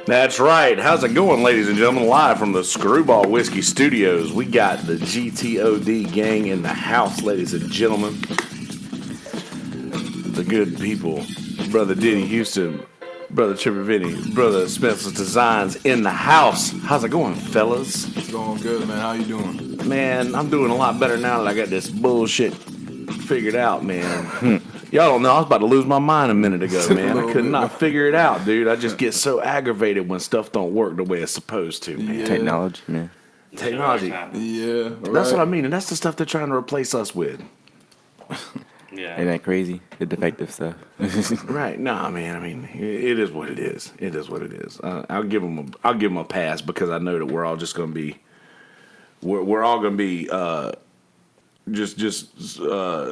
That's right. How's it going, ladies and gentlemen? Live from the Screwball Whiskey Studios, we got the GTOD gang in the house, ladies and gentlemen. The good people, Brother Diddy Houston, Brother Trippy Vinny, Brother Spenceless Designs in the house. How's it going, fellas? It's going good, man. How you doing? Man, I'm doing a lot better now that I got this bullshit figured out, man. Y'all don't know, I was about to lose my mind a minute ago, man. I could not figure it out, dude. I just get so aggravated when stuff don't work the way it's supposed to, man. Yeah. Technology, man. Technology. Yeah, right. That's what I mean, and that's the stuff they're trying to replace us with. Yeah. Ain't that crazy? The defective stuff. Right? Nah, man. I mean, it is what it is. It is what it is. I'll give them a pass because I know that we're all just gonna be, we're all gonna be just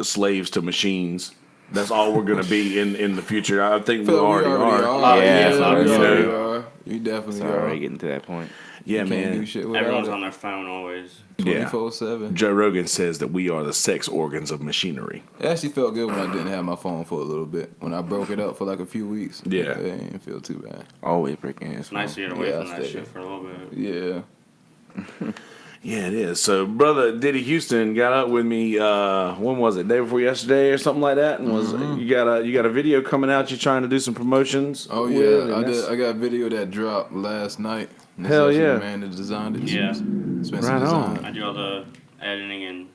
slaves to machines. That's all we're gonna be in the future. I think we already are. Yeah, you definitely are. Already getting to that point. Yeah, You man. can't do shit without Everyone's it. on their phone always. 24/7. Joe Rogan says that we are the sex organs of machinery. It actually felt good when I didn't have my phone for a little bit. When I broke it up for like a few weeks. Yeah. It didn't feel too bad. Always breaking his It's nice to get away Yeah, from that I stay. shit for a little bit. Yeah. Yeah, it is. So, brother Diddy Houston got up with me. When was it? Day before yesterday or something like that. And was you got a video coming out? You're trying to do some promotions. Oh with, yeah, and I did. I got a video that dropped last night. This Hell is actually yeah. the man that designed it. Yeah. Spencer Right on. Design. I do all the editing and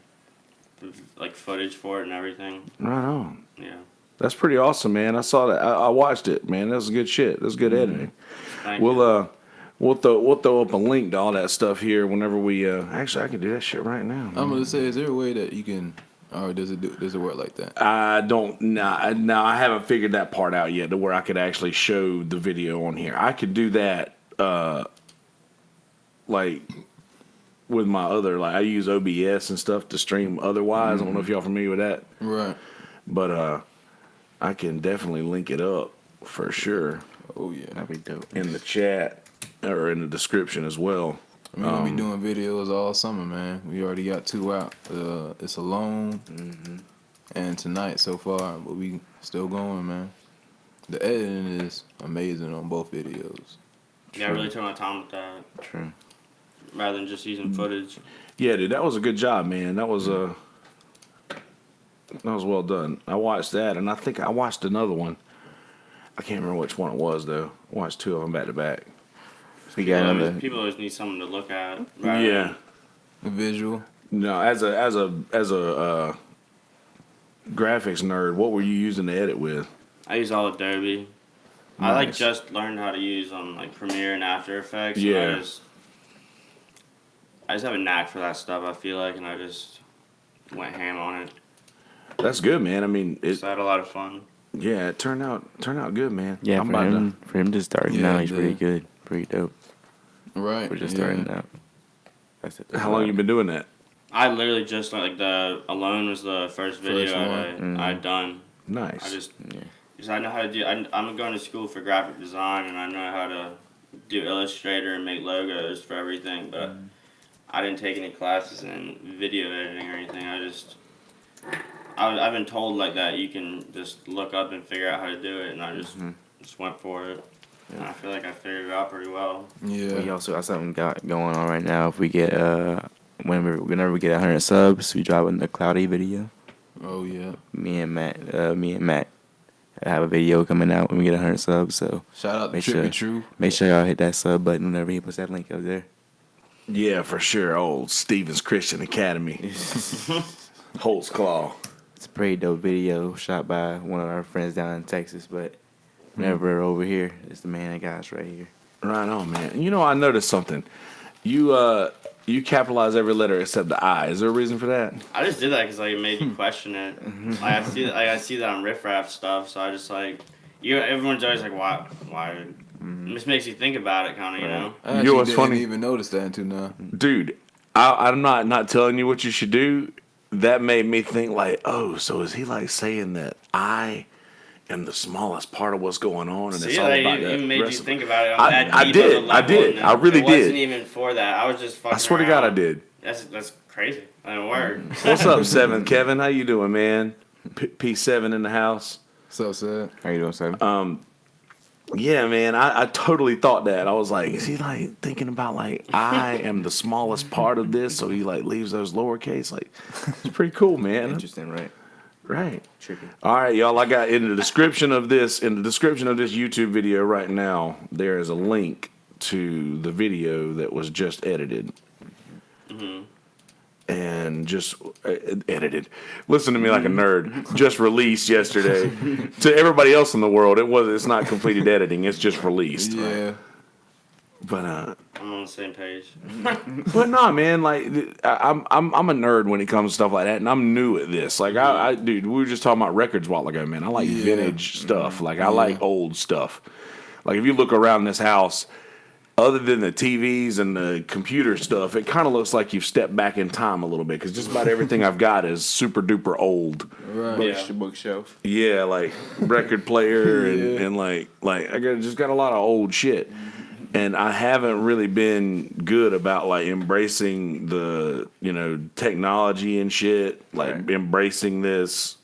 like footage for it and everything. Right on. Yeah. That's pretty awesome, man. I saw that. I watched it, man. That was good shit. That was good editing. Thank you. We'll throw up a link to all that stuff here whenever we. Actually, I can do that shit right now. Man. I'm gonna say, is there a way that you can, or does it work like that? I don't. Nah, I haven't figured that part out yet to where I could actually show the video on here. I could do that. Like with my other, like I use OBS and stuff to stream otherwise. I don't know if y'all familiar with that. Right. But I can definitely link it up for sure Oh yeah. That'd be dope. in the chat or in the description as well. We're gonna be doing videos all summer, man. We already got 2 out. It's Alone and Tonight so far, but we still going, man. The editing is amazing on both videos. Yeah, I really took my time with that True. rather than just using footage. Yeah, dude, that was a good job, man. That was well done. I watched that, and I think I watched another one. I can't remember which one it was though. I watched 2 of them back to back. We got another. People always need something to look at. Yeah. The visual. No, as a graphics nerd, what were you using to edit with? I use all Adobe. I Nice. just learned how to use like Premiere and After Effects. and Yeah. I just have a knack for that stuff. I feel like, and I just went ham on it. That's good, man. I mean, So I had a lot of fun. it turned out good, man. Yeah, I'm for about him to start Yeah, now, he's it pretty did. good. Pretty dope. Right. We're just yeah. starting out. That's it. How long you been doing that? I literally just like the Alone was the first video First one. I'd done. Nice. I just because I know how to do. I'm going to school for graphic design and I know how to do Illustrator and make logos for everything, but I didn't take any classes in video editing or anything. I've been told like that you can just look up and figure out how to do it, and I just went for it. And I feel like I figured it out pretty well. We Yeah. also got something going on right now. If we get whenever we get 100 subs, we drop a Cloudy video. Oh yeah. Me and Matt have a video coming out when we get 100 subs. So Shout out to Make Trippy sure- True. make sure y'all hit that sub button whenever he puts that link up there. Yeah, for sure. Old Stevens Christian Academy. Holt's Claw. It's a pretty dope video shot by one of our friends down in Texas, but whenever we're over here, it's the man that got us right here. Right on, man. You know, I noticed something. You capitalize every letter except the I. Is there a reason for that? I just did that because like it made you question it. Like I see that on Riff Raff stuff, so I just like everyone's always like why. It just makes you think about it, kind of, you know. I You know actually what's didn't funny? even notice that until now. Dude, I'm not telling you what you should do. That made me think like, oh, so is he like saying that I am the smallest part of what's going on, and See, it's all like, about it that even made you rest of- think about it. On I- that I deep did, of a I level, did, and I really it wasn't did. even for that. I was just fucking I swear to God, I around. did. That's crazy. That didn't work. What's up, 7 Kevin? How you doing, man? P7 in the house. So sad. How you doing, Sam? Yeah, man, I totally thought that. I was like, is he like thinking about like I am the smallest part of this, so he like leaves those lowercase? Like, it's pretty cool, man. Interesting, right? Right. Trippy. All right, y'all. I got in the description of this YouTube video right now. There is a link to the video that was just edited. And just edited. Listen to me like a nerd. Just released yesterday. To everybody else in the world, it's not completed editing. It's just released. Yeah. But I'm on the same page. but nah, man. Like I'm a nerd when it comes to stuff like that, and I'm new at this. Like dude, we were just talking about records a while ago, man. I like vintage stuff. Like I like old stuff. Like if you look around this house, other than the TVs and the computer stuff, it kind of looks like you've stepped back in time a little bit because just about everything I've got is super duper old. Right. Bookshelf. Yeah, like record player and like I got a lot of old shit, and I haven't really been good about like embracing the technology and shit, like embracing this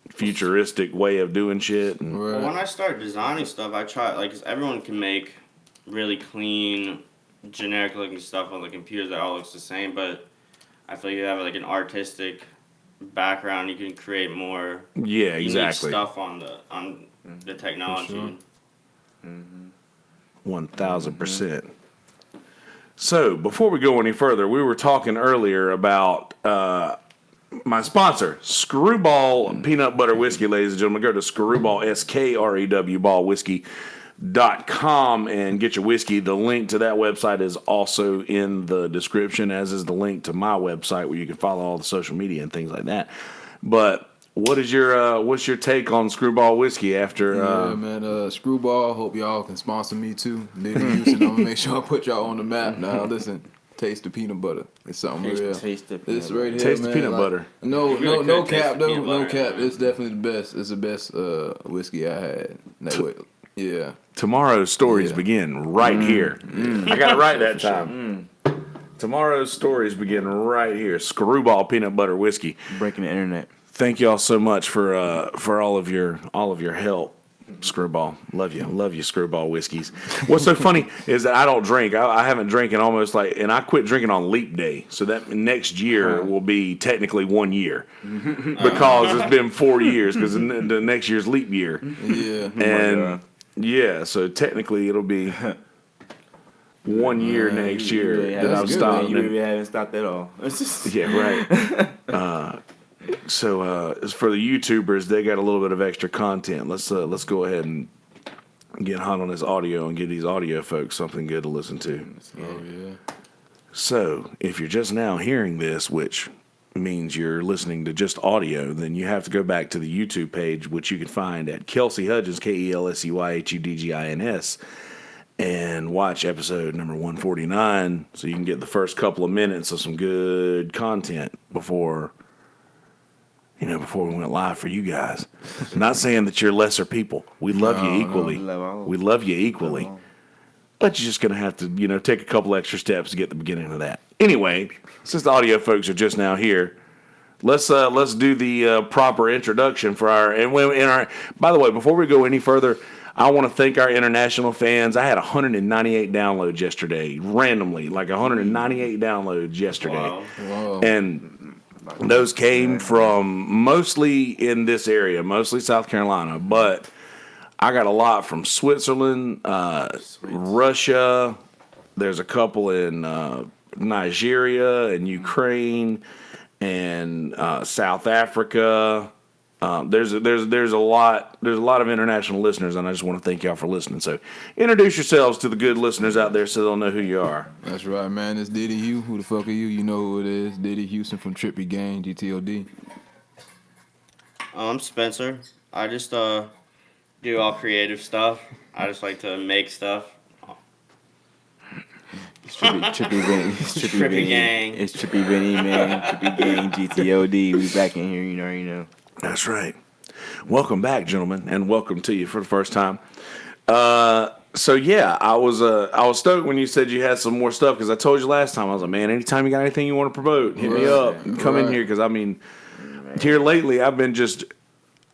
futuristic way of doing shit. And, Well, when I started designing stuff, I tried, like, 'cause everyone can make really clean, generic looking stuff on the computers that all looks the same, but I feel you have like an artistic background, you can create more unique stuff on the technology. Sure. 1,000%. So before we go any further, we were talking earlier about my sponsor, Screwball Peanut Butter Whiskey, ladies and gentlemen. Go to Screwball, SKREW, ballwhiskey.com and get your whiskey. The link to that website is also in the description, as is the link to my website where you can follow all the social media and things like that. But what's your take on Screwball Whiskey after? Yeah, man. Screwball. Hope y'all can sponsor me too. Diddy Houston. I'm gonna make sure I put y'all on the map. Now listen. Taste the peanut butter. It's something real. Taste the This right here, Taste the man, peanut like, butter. No really cap though. No butter, cap. man. It's definitely the best. It's the best whiskey I had. That way, yeah. Tomorrow's stories begin right here. I got it right that time. Tomorrow's stories begin right here. Screwball Peanut Butter Whiskey. Breaking the internet. Thank y'all so much for all of your help. Screwball, love you, Screwball whiskeys. What's so funny is that I don't drink. I haven't drank in almost and I quit drinking on Leap Day, so that next year will be technically 1 year because it's been 4 years because the next year's leap year. Yeah. And so technically it'll be 1 year next year really that I've good, stopped. You really haven't stopped at all. It's just Yeah, right. So as for the YouTubers, they got a little bit of extra content. Let's go ahead and get hot on this audio and give these audio folks something good to listen to. Oh yeah. So if you're just now hearing this, which means you're listening to just audio, then you have to go back to the YouTube page, which you can find at Kelsey Hudgens, KELSEYHUDGINS, and watch episode number 149 so you can get the first couple of minutes of some good content before we went live for you guys. Not saying that you're lesser people. We love you equally. We love you equally. But you're just going to have to, take a couple extra steps to get the beginning of that. Anyway, since the audio folks are just now here, let's do the proper introduction for by the way, before we go any further, I want to thank our international fans. I had 198 downloads yesterday, randomly, like 198 downloads yesterday. Wow. And those came from mostly in this area, mostly South Carolina, but I got a lot from Switzerland, Russia. There's a couple in Nigeria and Ukraine and South Africa. There's a lot of international listeners, and I just want to thank y'all for listening. So introduce yourselves to the good listeners out there so they'll know who you are. That's right, man. It's Diddy Hugh. Who the fuck are you? You know who it is. Diddy Houston from Trippy Gang, GTOD. I'm Spencer. I just do all creative stuff. I just like to make stuff. It's Trippy Vinny. It's Trippy Trippy Vinny. Gang. It's Trippy Vinny, man. Trippy Gang, GTOD. We back in here, you already know. That's right. Welcome back, gentlemen, and welcome to you for the first time. So yeah, I was stoked when you said you had some more stuff because I told you last time. I was like, man, anytime you got anything you want to promote, hit me up and come in here because I mean, here lately I've been just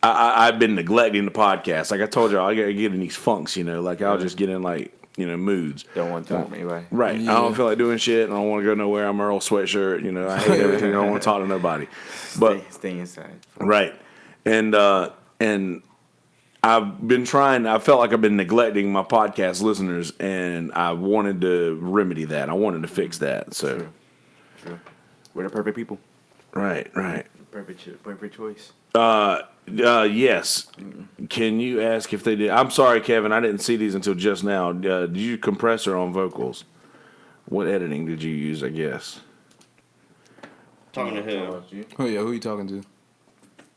I've been neglecting the podcast. Like I told y'all, I gotta get in these funks, you know. Like I'll just get in like, you know, moods. Don't want to talk to anybody. Right. Yeah. I don't feel like doing shit. I don't want to go nowhere. I'm Earl Sweatshirt. You know, I hate everything. I don't want to talk to nobody. But Stay inside. right. And I've been trying. I felt like I've been neglecting my podcast listeners, and I wanted to remedy that. I wanted to fix that. So, True. We're the perfect people. right. Perfect choice. Yes. Can you ask if they did? I'm sorry, Kevin. I didn't see these until just now. Did you compressor on vocals? What editing did you use? I guess. Talking to who? Oh yeah, who you talking to?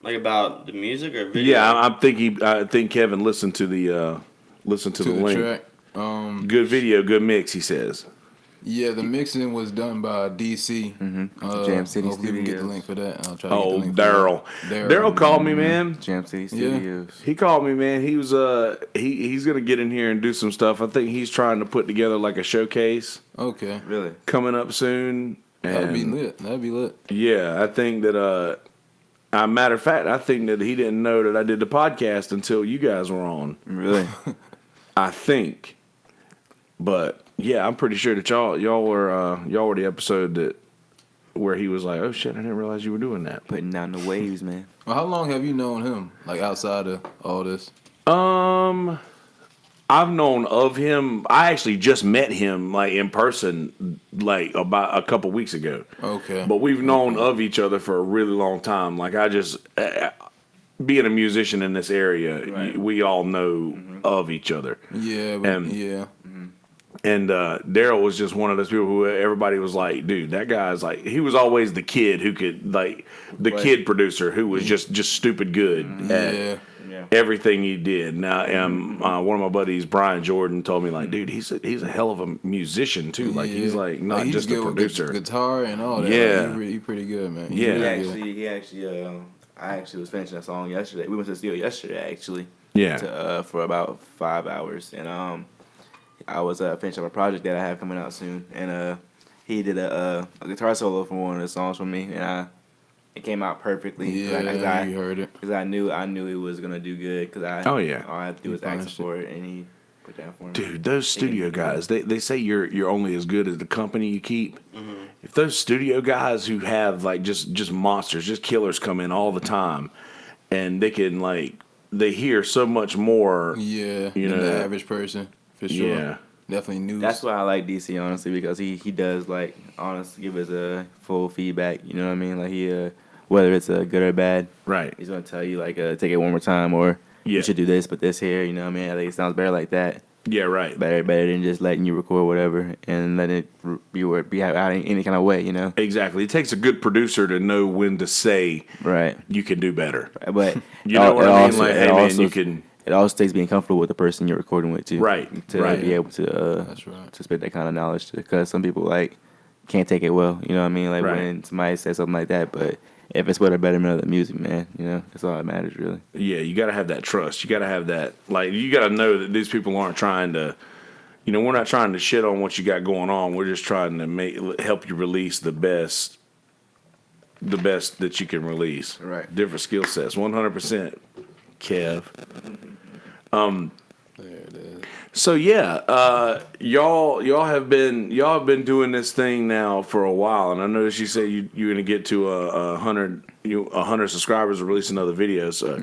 Like about the music or video? Yeah, I think Kevin listened to the link. Track. Good video, good mix. He says. Yeah, the mixing was done by DC. Jam City hopefully we can get the Studios. link for that. I'll try to get the Oh, link for Daryl. that. Daryl called me, man. Jam City Yeah. Studios. He called me, man. He was he's gonna get in here and do some stuff. I think he's trying to put together like a showcase Okay. Really? coming up soon. That'd be And lit. That'd be lit. yeah, I think that matter of fact, I think that he didn't know that I did the podcast until you guys were on. Really? I think. But yeah, I'm pretty sure that y'all were the episode that where he was like, "Oh shit, I didn't realize you were doing that." Putting down the waves, man. Well, how long have you known him? Like outside of all this? I've known of him. I actually just met him like in person like about a couple weeks ago. Okay. But we've known of each other for a really long time. Like I just being a musician in this area, Right. we all know of each other. Yeah. And- Yeah. And Daryl was just one of those people who everybody was like, dude, that guy's like, he was always the kid who could like the Right. kid producer who was just stupid good at Yeah. Yeah. everything he did. Now, one of my buddies, Brian Jordan, told me like, dude, he's a hell of a musician too. Like he's like not he's just a good with producer. guitar and all that. Yeah. Like, he pretty good, man. Yeah. He actually, I actually was finishing a song yesterday. We went to the studio yesterday, actually. Yeah. For about 5 hours, and I was finishing up a project that I have coming out soon, and he did a guitar solo for one of the songs for me, and it came out perfectly. Yeah, you heard it. Because I knew he was gonna do good. Because Oh, yeah. all I had to do was He ask polished for it, and he put that for me. Dude, those studio guys, they say you're only as good as the company you keep. If those studio guys who have like just monsters, just killers come in all the time, and they can like they hear so much more. Yeah. You than know, the average person, for sure. Yeah. Definitely news. That's why I like DC, honestly, because he does like honestly give us a full feedback. You know what I mean? Like he whether it's good or bad, Right. he's gonna tell you like take it one more time, or Yeah. you should do this, but this here. You know what I mean? I think it sounds better like that. Yeah, right. Better than just letting you record whatever and let it be out in any kind of way. You know? Exactly. It takes a good producer to know when to say Right. you can do better. But You know what I mean? also- Like, it hey man, also- you can. It also takes being comfortable with the person you're recording with too. Right, To right. be able to That's right. to spit that kind of knowledge, because some people like can't take it well. You know what I mean? Like Right. when somebody says something like that, but if it's for the betterment of the music, man, you know, that's all that matters really. Yeah, you got to have that trust. You got to have that. Like, you got to know that these people aren't trying to. You know, we're not trying to shit on what you got going on. We're just trying to help you release the best that you can release. Right. Different skill sets. 100%. Kev. There it is. So yeah, y'all have been doing this thing now for a while, and I noticed you say you're gonna get to 100 subscribers and release another video. So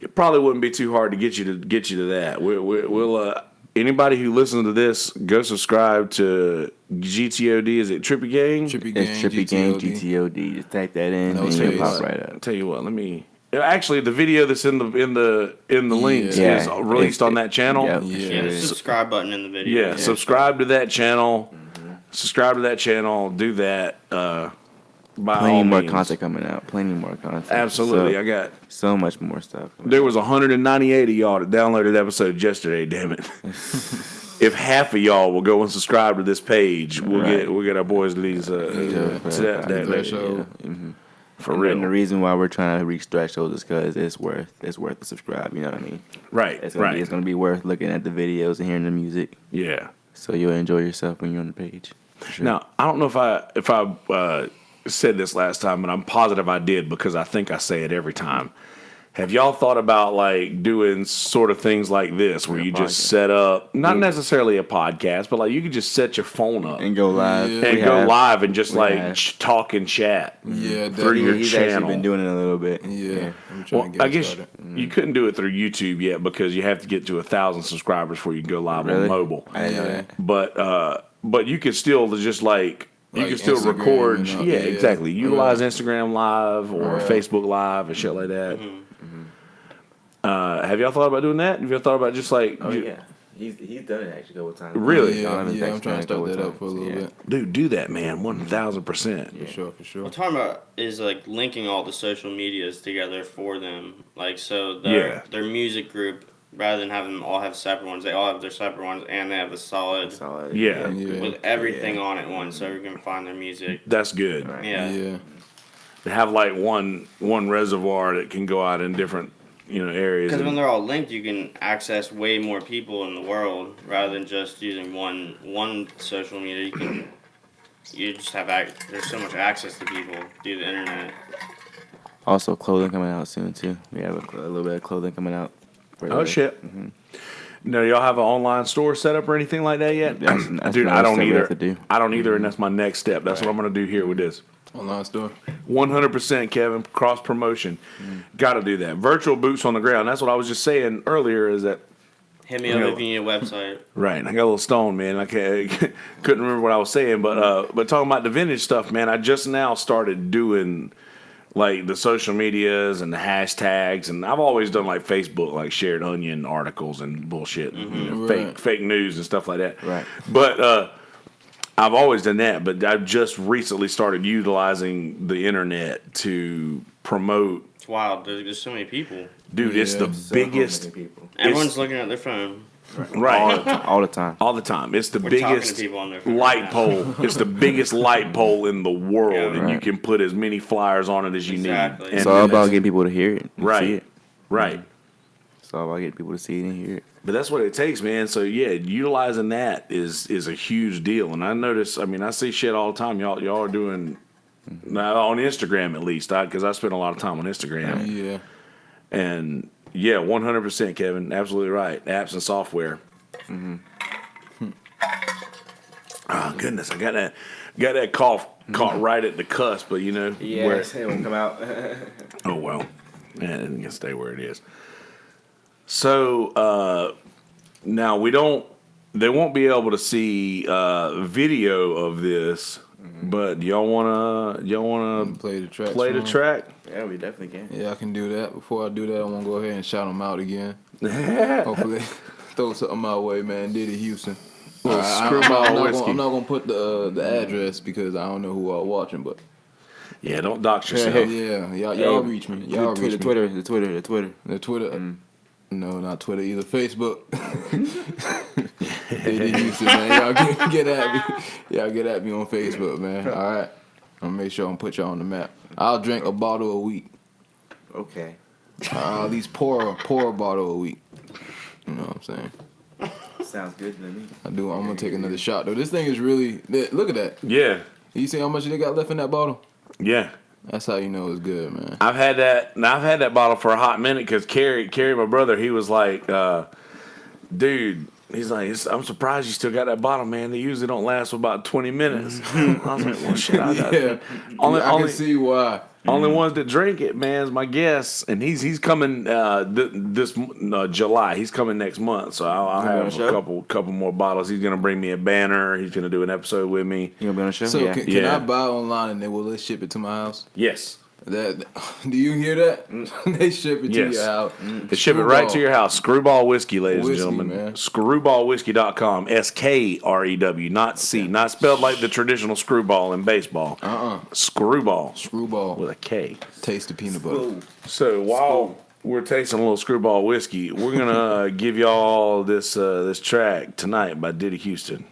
it probably wouldn't be too hard to get you to that. We'll anybody who listens to this, go subscribe to GTOD. Is it Trippy Gang? Trippy Gang, It's Trippy Gang GTOD. GTOD. Just type that in No and it'll space. pop right up. Tell you what, let me. Actually, the video that's in the links Yeah. is released on that channel. Yep. Yeah. Yeah, the subscribe button in the video. Yeah, subscribe to that channel. Subscribe to that channel. Do that. By Plenty all more means. content coming out. Plenty more content. Absolutely. So, I got. so much more stuff. There was 198 of y'all that downloaded the episode yesterday. Damn it! If half of y'all will go and subscribe to this page, we'll Right. get our boys these to that threshold. for And real. the reason why we're trying to reach thresholds is because it's worth the subscribe. You know what I mean? Right. It's gonna be worth looking at the videos and hearing the music, Yeah. so you'll enjoy yourself when you're on the page. For sure. Now I don't know if I said this last time, but I'm positive I did because I think I say it every time. Have y'all thought about like doing sort of things like this where Like a you just podcast. set up, not necessarily a podcast, but like you could just set your phone up And go live. Yeah. and We go have- live and just we like have. talk and chat Yeah, through your He's channel. actually been doing it a little bit. Yeah, I'm trying Well, to get I it guess started. you couldn't do it through YouTube yet because you have to get to 1,000 subscribers before you can go live on Really? mobile. I didn't know Yeah. that. But you could still just like you Like can still Instagram record. and all- Yeah, yeah. exactly. Utilize Right. Instagram Live or Right. Facebook Live and shit like that. Have y'all thought about doing that? Have y'all thought about just like, Oh yeah, he's done it actually a couple times. Really? Yeah, Donovan's I'm actually trying to done start it that couple up for a times, little yeah. bit. dude, do that, man, 1,000%. For sure, for sure. What I'm talking about is like linking all the social medias together for them. Like so Yeah. their music group, rather than having them all have separate ones, they all have their separate ones and they have a solid Solid. Yeah. Yeah. with everything on it one, so we can find their music. That's good. Right. Yeah. Yeah. To have like one reservoir that can go out in different areas. Because when and- they're all linked, you can access way more people in the world rather than just using one social media. You just have there's so much access to people through the internet. Also, clothing coming out soon too. We have a little bit of clothing coming out. Oh shit! No, y'all have an online store set up or anything like that yet? That's Dude, I another don't step we either. have to do. I don't either, and that's my next step. That's what I'm gonna do here with this. Online store. 100%, Kevin. Cross promotion. Got to do that. Virtual boots on the ground. That's what I was just saying earlier. Is that Hit me up if you need a website. right? I got a little stone, man. I couldn't remember what I was saying, but talking about the vintage stuff, man. I just now started doing like the social medias and the hashtags, and I've always done like Facebook, like shared onion articles and bullshit, Right. fake news and stuff like that. Right. But I've always done that, but I've just recently started utilizing the internet to promote. It's wild. There's so many people. Dude, it's Yeah. the So biggest, many people. Everyone's looking at their phone. right? All the time. All the time. It's the We're talking to biggest people on their phone light right now. pole. It's the biggest light pole in the world, Yeah, and you right. can put as many flyers on it as you Exactly. need. It's And all about getting people to hear it. and right, See it. right. It's all about getting people to see it and hear it. But that's what it takes, man. So yeah, utilizing that is a huge deal. And I notice, I mean, I see shit all the time. Y'all are doing now on Instagram at least, because I spend a lot of time on Instagram. Yeah. And yeah, 100%, Kevin, absolutely right. Apps and software. Oh goodness, I got that cough caught right at the cusp, but where, it won't come out. oh well, yeah, it can stay where it is. So now they won't be able to see video of this, but y'all wanna Play the track. play the track? Yeah, we definitely can. Yeah, I can do that. Before I do that, I want to go ahead and shout them out again. Hopefully, throw something my way, man. Diddy Houston. Little I'm screwball not whiskey. gonna put the address because I don't know who are watching, but Yeah, don't dox yeah, yourself. y'all reach me. Y'all reach me. Twitter. The Twitter. No, not Twitter either. Facebook. Diddy Houston, man. Y'all get at me. Y'all get at me on Facebook, man. All right. I'm gonna make sure I'm put y'all on the map. I'll drink a bottle a week. Okay. I'll at least pour a bottle a week. You know what I'm saying? Sounds good to me. I'm gonna take another shot though. This thing is really. Look at that. Yeah, You see how much they got left in that bottle? yeah. That's how you know it's good, man. I've had that bottle for a hot minute because Carrie, my brother, he was like, dude, he's like, I'm surprised you still got that bottle, man. They usually don't last for about 20 minutes. I was like, well, shit, I got Yeah, I only can see why. only ones that drink it, man, is my guess. And he's coming this July. He's coming next month, so I'll Gonna be on have the a show? couple more bottles. He's gonna bring me a banner. He's gonna do an episode with me. You gonna be on the show? So yeah. can Yeah. I buy online and they will ship it to my house? Yes. That do you hear that? They ship it to Yes. your house. They ship it right to your house. Screwball Whiskey, ladies Whiskey, and gentlemen. man. Screwballwhiskey.com. SKREW, not C. Not spelled like the traditional screwball in baseball. Screwball Screwball. with a K. Taste the peanut butter. So while we're tasting a little Screwball Whiskey, we're going to give y'all this track tonight by Diddy Houston.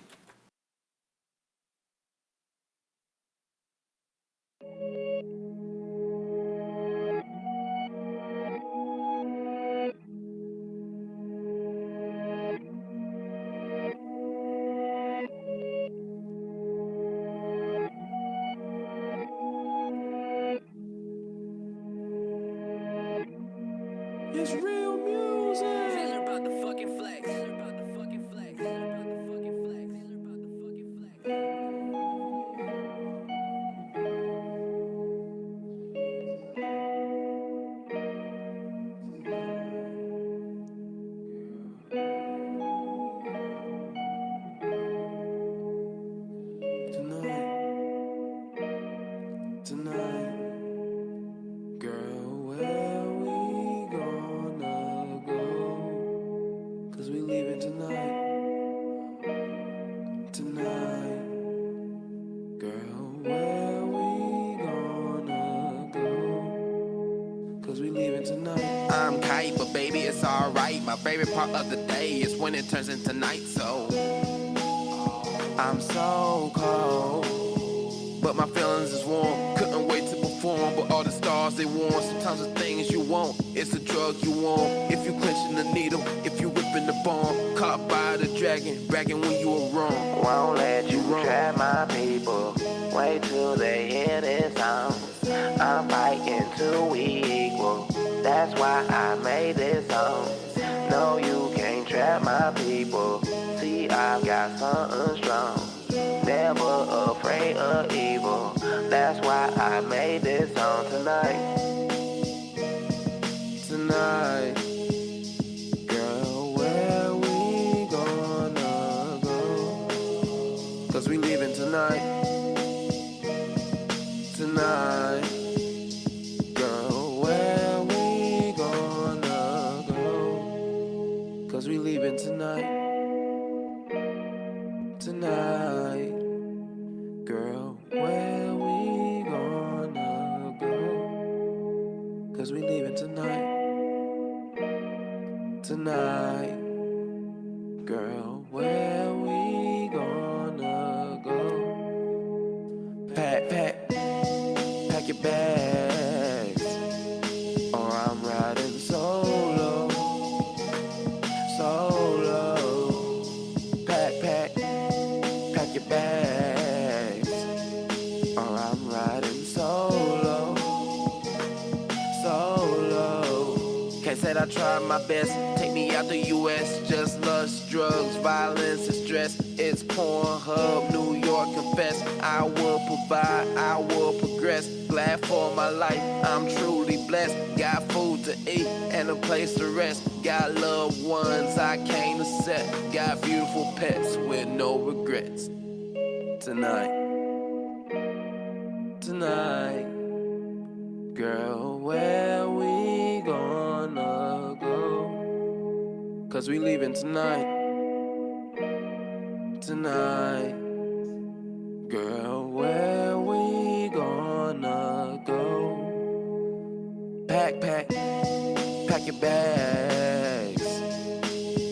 leaving tonight. I'm kite, but baby, it's alright. My favorite part of the day is when it turns into night, so I'm so cold, but my feelings is warm. Couldn't wait to perform, but all the stars they warm. Sometimes the things you want, it's the drug you want. If you clenching the needle, if you whipping the bomb, caught by the dragon, bragging when you were wrong. Won't let you trap my people. Wait till they hear this song. I'm fighting till we equal. That's why I made this song. No, you can't trap my people. See, I've got something strong. Never afraid of evil. That's why I made this song tonight. Tonight, girl, where we gonna go? 'Cause we leaving tonight. Tonight, girl, where we gonna go? 'Cause we leaving tonight. Tonight, girl, where we gonna go? 'Cause we leaving tonight. Tonight, girl, where we gonna go? Pack your bags, or I'm riding solo. Pack your bags, or I'm riding solo. Can't say I tried my best. Take me out the US, just lust, drugs, violence, and stress. It's Pornhub, New York, confess. I will provide, I will progress. Glad for my life, I'm truly blessed. Got food to eat and a place to rest. Got loved ones I can't accept. Got beautiful pets with no regrets. Tonight, girl, where we gonna go? 'Cause we leaving tonight. Tonight, girl, where we gonna go? Pack your bags,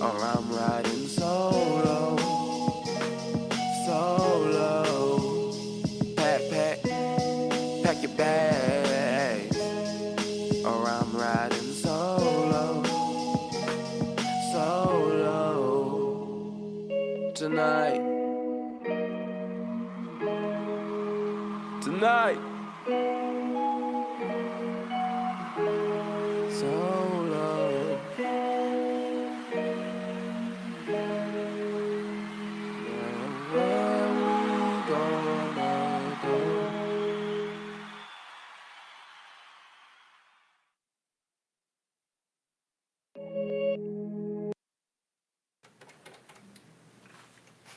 or I'm riding solo. Pack your bags, or I'm riding solo. Tonight, solo. Where we gonna go?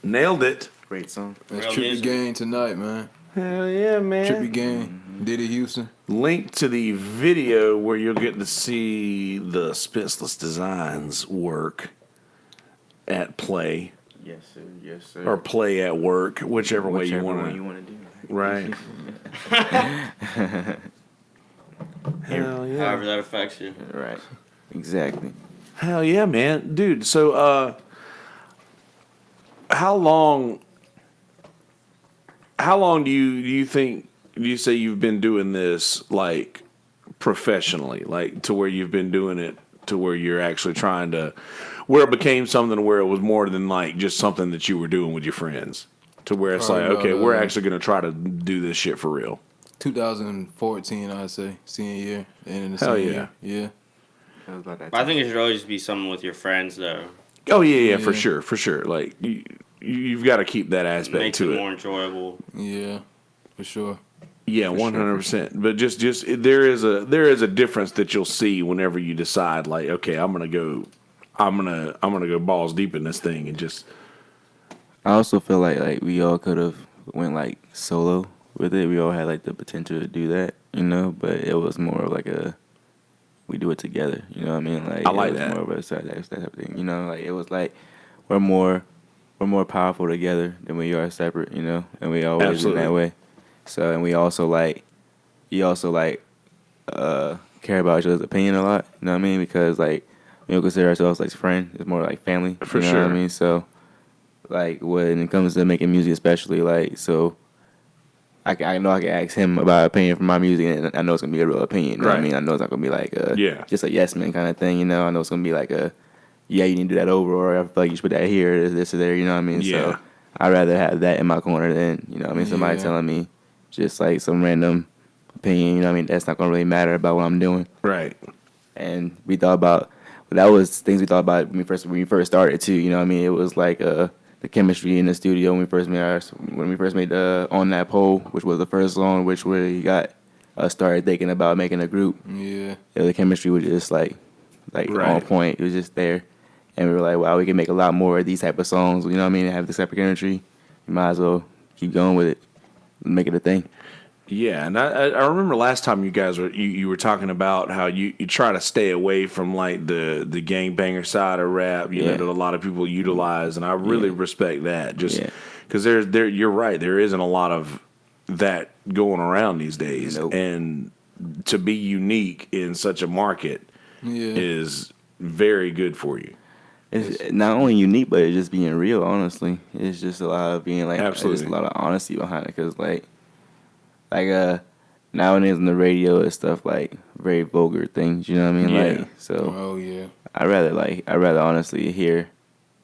Nailed it. Great song. That's Real Trippy music. Gang tonight, man. Hell yeah, man. Trippy Gang, Diddy Houston. Link to the video where you'll get to see the Spenceless Designs work at play, Yes, sir. Yes, sir. or play at work, whichever way you want one to. you want to do. Right. Hell yeah. However that affects you. Right. Exactly. Hell yeah, man. Dude, so how long do you think, do you say you've been doing this like professionally, like to where you've been doing it to where you're actually trying to, where it became something where it was more than like just something that you were doing with your friends, to where it's like, okay, we're actually going to try to do this shit for real? 2014, I'd say, senior year. And in the Hell senior yeah. year. Yeah. That was about that But I time. think it should always be something with your friends, though. Oh yeah, for Yeah. sure. Like you've got to keep that aspect Makes to it it. more enjoyable. Yeah, for sure. Yeah, 100%. But just there is a difference that you'll see whenever you decide, like, okay, I'm gonna go balls deep in this thing and just. I also feel like we all could have went like solo with it. We all had like the potential to do that, you know. But it was more of like we do it together. You know what I mean? Like I like it was that. more of a that type of thing. You know, like it was like we're more powerful together than we are separate. You know, and we always in that way. So and we also like kind care about each other's opinion a lot. You know what I mean? Because like we don't consider ourselves like friends. It's more like family. For you know sure. what I mean? So like when it comes to making music, especially like so. I know I can ask him about an opinion from my music, and I know it's gonna be a real opinion. You know what I Right. mean? I know it's not gonna be like Yeah. just a yes man kind of thing. You know, I know it's gonna be like yeah, you need to do that over, or I feel like you should put that here, or this or there. You know what I mean? Yeah. So I'd rather have that in my corner than you know what I mean somebody Yeah. telling me just like some random opinion. You know what I mean? That's not gonna really matter about what I'm doing. Right. And we thought about that was things we thought about when we first started too. You know what I mean? It was like the chemistry in the studio when we first made On That Pole, which was the first song, which we got us started thinking about making a group. Yeah. The chemistry was just like on Right. point. It was just there, and we were like, wow, we can make a lot more of these type of songs. You know what I mean? And have this type of chemistry. You might as well keep going with it, make it a thing. Yeah, and I remember last time you guys you were talking about how you try to stay away from like the gangbanger side of rap, you know, Yeah. that a lot of people utilize, and I really respect that. Just Yeah. because you're right, there isn't a lot of that going around these days, Nope. and to be unique in such a market Yeah. is very good for you. It's not only unique, but it's just being real. Honestly, it's just a lot of being like Absolutely. just a lot of honesty behind it. Cause like nowadays on the radio and stuff like very vulgar things. You know what I mean? Yeah. Like so, Oh yeah. I'd rather honestly hear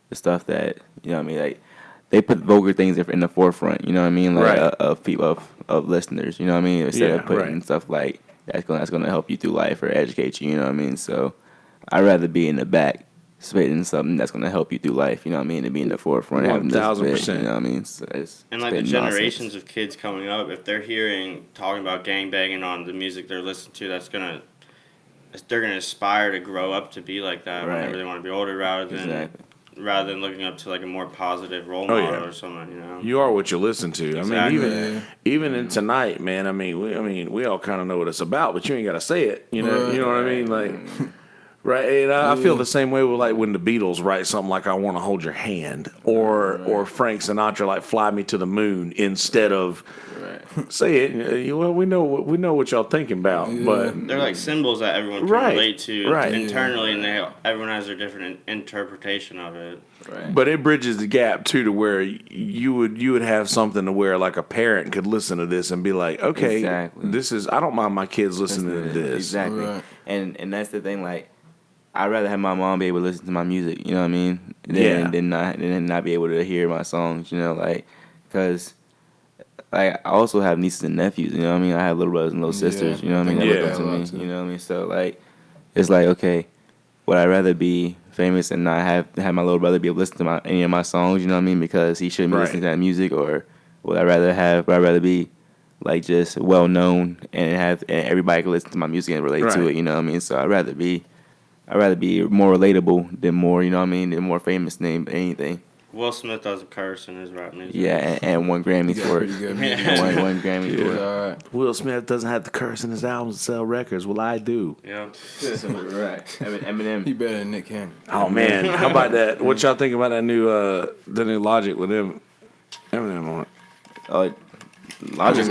the stuff that you know what I mean. Like they put vulgar things in the forefront. You know what I mean? Like Right. of people of listeners. You know what I mean? Instead Yeah, of putting right. stuff like that's gonna help you through life or educate you. You know what I mean? So I'd rather be in the back spitting something that's gonna help you through life. You know what I mean? To be in the forefront, having this 1000%. bit, you know what I mean? So it's And like the spitting generations nonsense. of kids coming up, if they're hearing talking about gangbanging on the music they're listening to, they're gonna aspire to grow up to be like that Right. whenever they want to be older, rather than looking up to like a more positive role Oh, model yeah. or someone, you know. You are what you listen to. Exactly. I mean, Yeah. even in tonight, man. I mean, we all kind of know what it's about, but you ain't got to say it. You know, Right. you know what I mean? Like, right? And I feel the same way with like when the Beatles write something like "I Want to Hold Your Hand" or Frank Sinatra like "Fly Me to the Moon" instead of say it. Well, we know what y'all thinking about, but They're like symbols that everyone can Right. relate to Right. internally, and everyone has their different interpretation of it. Right. But it bridges the gap too to where you would have something to where like a parent could listen to this and be like, okay, Exactly. this is I don't mind my kids listening to this. Exactly. Right. And that's the thing. Like, I'd rather have my mom be able to listen to my music. You know what I mean? Yeah. Than not be able to hear my songs. You know, like, cause like I also have nieces and nephews. You know what I mean? I have little brothers and little sisters. Yeah. You know what I mean? That Yeah. look up A to lot, me. too. You know what I mean? So like, it's like okay, would I rather be famous and not have my little brother be able to listen to any of my songs? You know what I mean? Because he shouldn't be Right. listening to that music, or would I rather be like just well known and everybody can listen to my music and relate to Right. it, you know what I mean? So I'd rather be more relatable than more, you know what I mean, than more famous than anything. Will Smith does a curse in his rap music. Yeah, and won Grammys He got for pretty it. good Yeah. music. One Grammy He was for it. alright. Will Smith doesn't have to curse in his albums to sell records. Well, I do. Yeah. Right. Eminem. He better than Nick Cannon. Oh man, how about that? What y'all think about that new Logic with him? Eminem on it. Oh, Logic's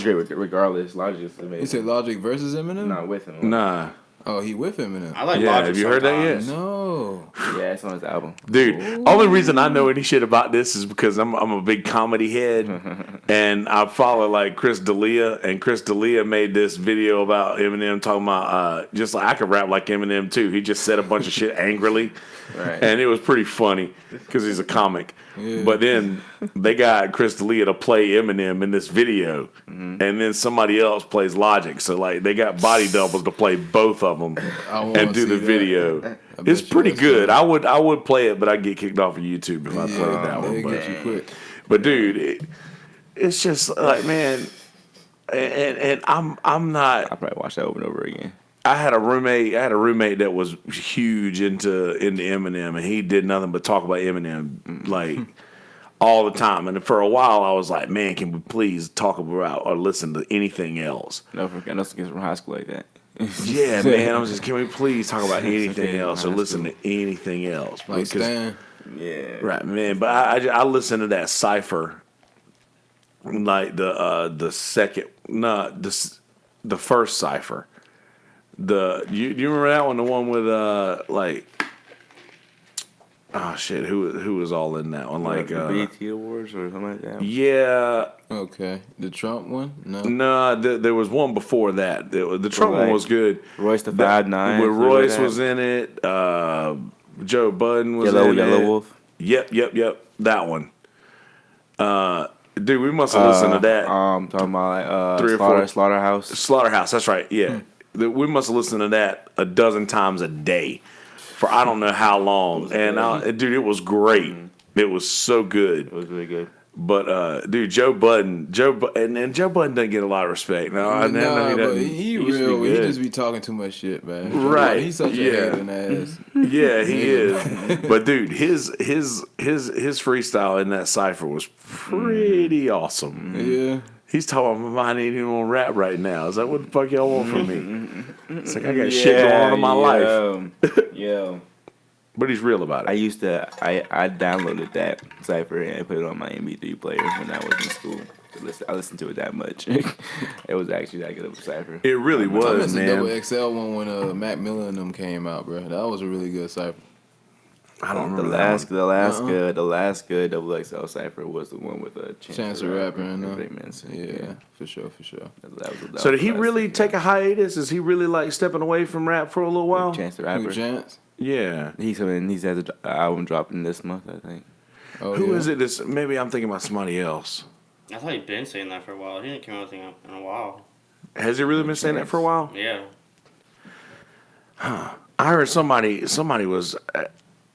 great regardless. Logic is amazing. He said Logic versus Eminem? Not with him. Nah, Oh, he with Eminem. I like Yeah, Logic have you heard that yet? sometimes. No. Yeah, it's on his album. dude. Only reason I know any shit about this is because I'm a big comedy head, and I follow like Chris D'Elia, and Chris D'Elia made this video about Eminem talking about just like I could rap like Eminem too. He just said a bunch of shit angrily, Right. and it was pretty funny because he's a comic. Yeah. But then they got Chris D'Elia to play Eminem in this video, and then somebody else plays Logic. So like they got body doubles to play both of them I wanna and do the see that. video. I It's bet you pretty that's good. funny. I would play it, but I'd get kicked off of YouTube if I played that they one. get you quick. But dude, it's just like man, and I'm not. I probably watch that over and over again. I had a roommate that was huge into Eminem, and he did nothing but talk about Eminem like all the time. And for a while, I was like, man, can we please talk about or listen to anything else? No, I know some kids from high school like that. Yeah, man. I was just, can we please talk about anything Okay, else or high listen to anything else? Like Because- Stan. Yeah. right, man. But I listened to that cipher, like the second, no, the first cipher. You remember that one? The one with like. Oh shit! Who was all in that one? Like the BET Awards or something like that. Yeah. Okay, the Trump one? No. Nah, there was one before that. The Trump one was good. Royce the 5'9", where Royce was in it. Joe Budden was in it. Yellow Wolf. Yep. That one. Dude, we must have listened to that. Talking about like Slaughterhouse. Slaughterhouse. That's right. Yeah, we must have listened to that a dozen times a day for I don't know how long. And dude, it was great. It was so good. It was really good. But dude, Joe Budden doesn't get a lot of respect. No, I know he but doesn't. he real. He just be talking too much shit, man. Right? He's such a hating ass. Yeah, he is. But dude, his freestyle in that cipher was pretty awesome. Yeah. He's talking about I ain't even on rap right now. Is that what the fuck y'all want from me? It's like I got shit going on in my life. Yeah. But he's real about it. I downloaded that cipher and put it on my MP3 player when I was in school. I listened to it that much. It was actually that good of a cipher. It really was, man. The Double XL one when Mac Miller and them came out, bro. That was a really good cipher. I don't remember the last good Double XL cipher was the one with Chance the Rapper and yeah, for sure. So did he really take a hiatus? Is he really like stepping away from rap for a little while? Chance the Rapper. Chance? Yeah. He's has an album dropping this month, I think. Oh, Who is it? Maybe I'm thinking about somebody else. I thought he'd been saying that for a while. He didn't come out with anything in a while. Has he really been saying that for a while? Yeah. I heard somebody was.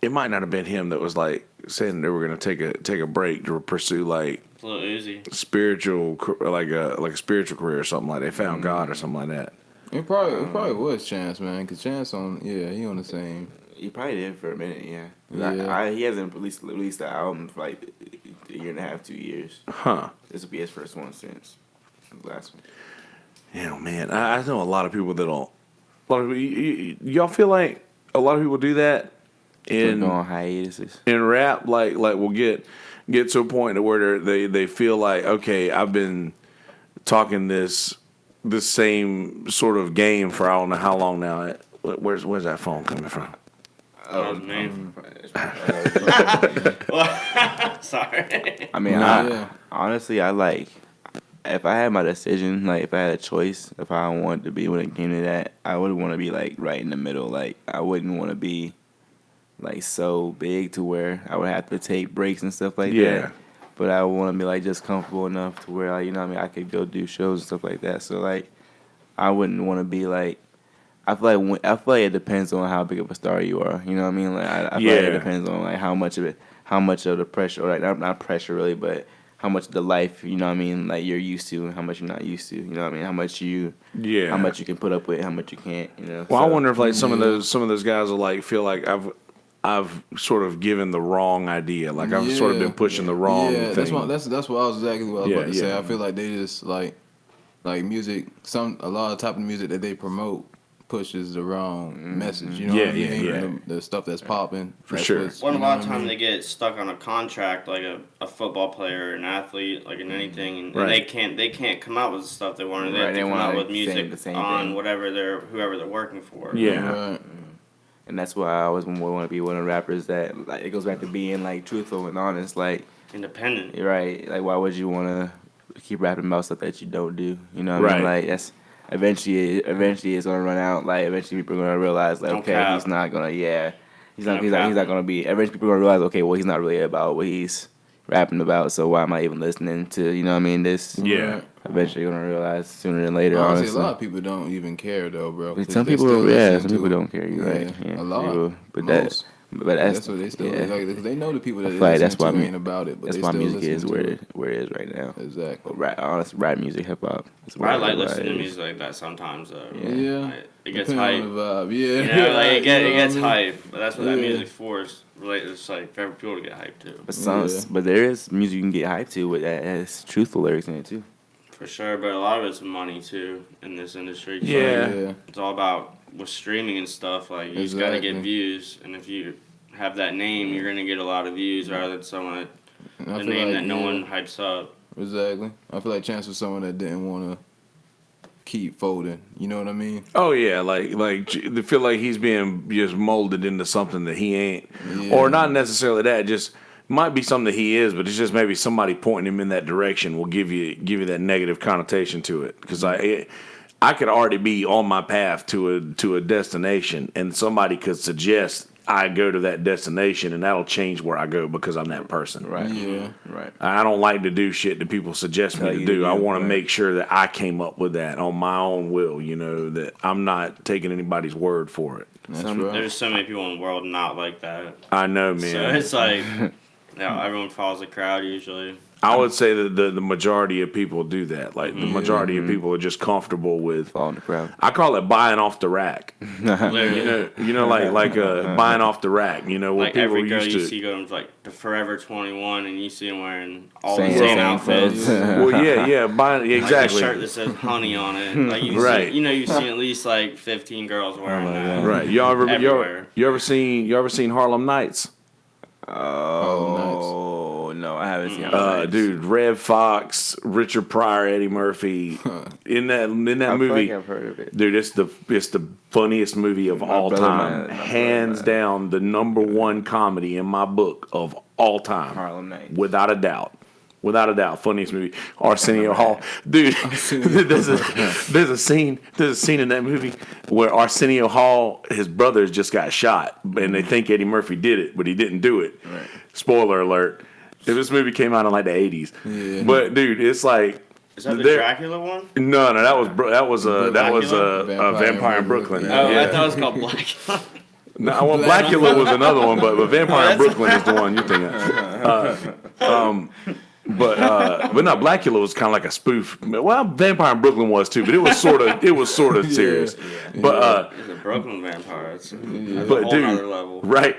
It might not have been him that was like saying they were going to take a break to pursue like It's a little Uzi. Spiritual, like a spiritual career or something like they found God or something like that. It probably was Chance, man, because Chance he on the same. He probably did for a minute, yeah. Yeah. He hasn't released the album for like a year and a half, 2 years. Huh. This will be his first one since the last one. Yeah, man. I know a lot of people that don't. A lot of y'all feel like a lot of people do that in on hiatuses in rap. Like we'll get to a point to where they feel like, okay, I've been talking this same sort of game for I don't know how long now. Where's that phone coming from? Sorry. I mean, honestly, I like, if I had my decision, like if I had a choice, if I wanted to be when it came to that, I would want to be like right in the middle. Like I wouldn't want to be like so big to where I would have to take breaks and stuff like that. But I would want to be like just comfortable enough to where like, you know what I mean, I could go do shows and stuff like that. So like I wouldn't want to be like, I feel like it depends on how big of a star you are. You know what I mean? Like I feel like it depends on like how much of the pressure, or like not pressure really, but how much of the life, you know what I mean, like you're used to and how much you're not used to. You know what I mean? How much you can put up with, how much you can't. You know. Well, so, I wonder if like some of those guys will like feel like I've sort of given the wrong idea. Like I've sort of been pushing the wrong thing. That's what I was exactly what I was about to say. I feel like they just like music. A lot of type of music that they promote pushes the wrong message. You know what I mean? Yeah. The stuff that's popping. For sure. Well, a lot of times they get stuck on a contract, like a football player or an athlete, like in anything, and they can't come out with the stuff they want. They have to come out with music on whoever they're working for. Yeah. Right. And that's why I always want to be one of the rappers that, like, it goes back to being like truthful and honest, like independent. Right. Like, why would you want to keep rapping about stuff that you don't do? You know what I mean? Like, that's eventually it's gonna run out. Like, eventually people are gonna realize, like, okay, he's not gonna be. Eventually people are gonna realize, okay, well, he's not really about what he's rapping about. So why am I even listening to? You know what I mean? This. Yeah. Eventually you're gonna realize sooner than later. Honestly, honestly, a lot of people don't even care though, bro. Some people don't care. You're right. Yeah, a lot. People, but that's what they still like. They know the people that they like listen to ain't about it. But that's they why still music is where it it is right now. Exactly. But rap music, hip hop. I like listening to music like that sometimes though. Yeah. It gets hype. On the vibe. Yeah. You know, like it gets hype. But that's what that music's for. It's like for people to get hyped too. But there is music you can get hyped to with that has truthful lyrics in it too. For sure, but a lot of it's money too in this industry. Yeah. It's all about with streaming and stuff. Like you just gotta get views, and if you have that name, you're gonna get a lot of views rather than someone a name that no one hypes up. Exactly. I feel like Chance was someone that didn't want to keep folding. You know what I mean? Oh yeah, like they feel like he's being just molded into something that he ain't, Yeah. or not necessarily that. Just might be something that he is, but it's just maybe somebody pointing him in that direction will give you that negative connotation to it. Because I could already be on my path to a destination, and somebody could suggest I go to that destination, and that'll change where I go because I'm that person. Right. Yeah. Right. I don't like to do shit that people suggest me Tell to you do. to I do, want to right. make sure that I came up with that on my own will, that I'm not taking anybody's word for it. That's Some- right. There's so many people in the world not like that. I know, So man. it's like, everyone follows the crowd usually. I would say that the majority of people do that. Like, the majority of people are just comfortable with, Fall in the crowd. I call it buying off the rack. Literally. like buying off the rack, where Like people every girl used you to. see going to like the Forever 21 and you see them wearing all Same the same clothes. outfits. Well, yeah, buying, Like exactly. a shirt that says honey on it. Like Right. you've seen at least like 15 girls wearing that. Right. You Everywhere. ever seen Harlem Nights? Oh no, I haven't seen. It. Dude, Red Fox, Richard Pryor, Eddie Murphy, in that I movie. feel like I've heard of it. Dude, it's the funniest movie of all brother time. man- my Hands brother down, the number one comedy in my book of all time. Harlem Nights. Without a doubt. Without a doubt, funniest movie. Arsenio Hall, dude. there's a scene in that movie where Arsenio Hall, his brothers just got shot, and they think Eddie Murphy did it, but he didn't do it. Right. Spoiler alert. This movie came out in like the 80s. Yeah. But dude, it's like Is that the there- Dracula one? no, that was Dracula? Vampire in Brooklyn. Oh, Yeah. I thought it was called Blackula. No, well, Blackula was another one, but Vampire in Brooklyn is the one you're thinking of. But no, Blackula was kind of like a spoof. Well, Vampire in Brooklyn was too, but it was sort of serious. But It's a Brooklyn vampire. It's a but whole dude, nother level. right?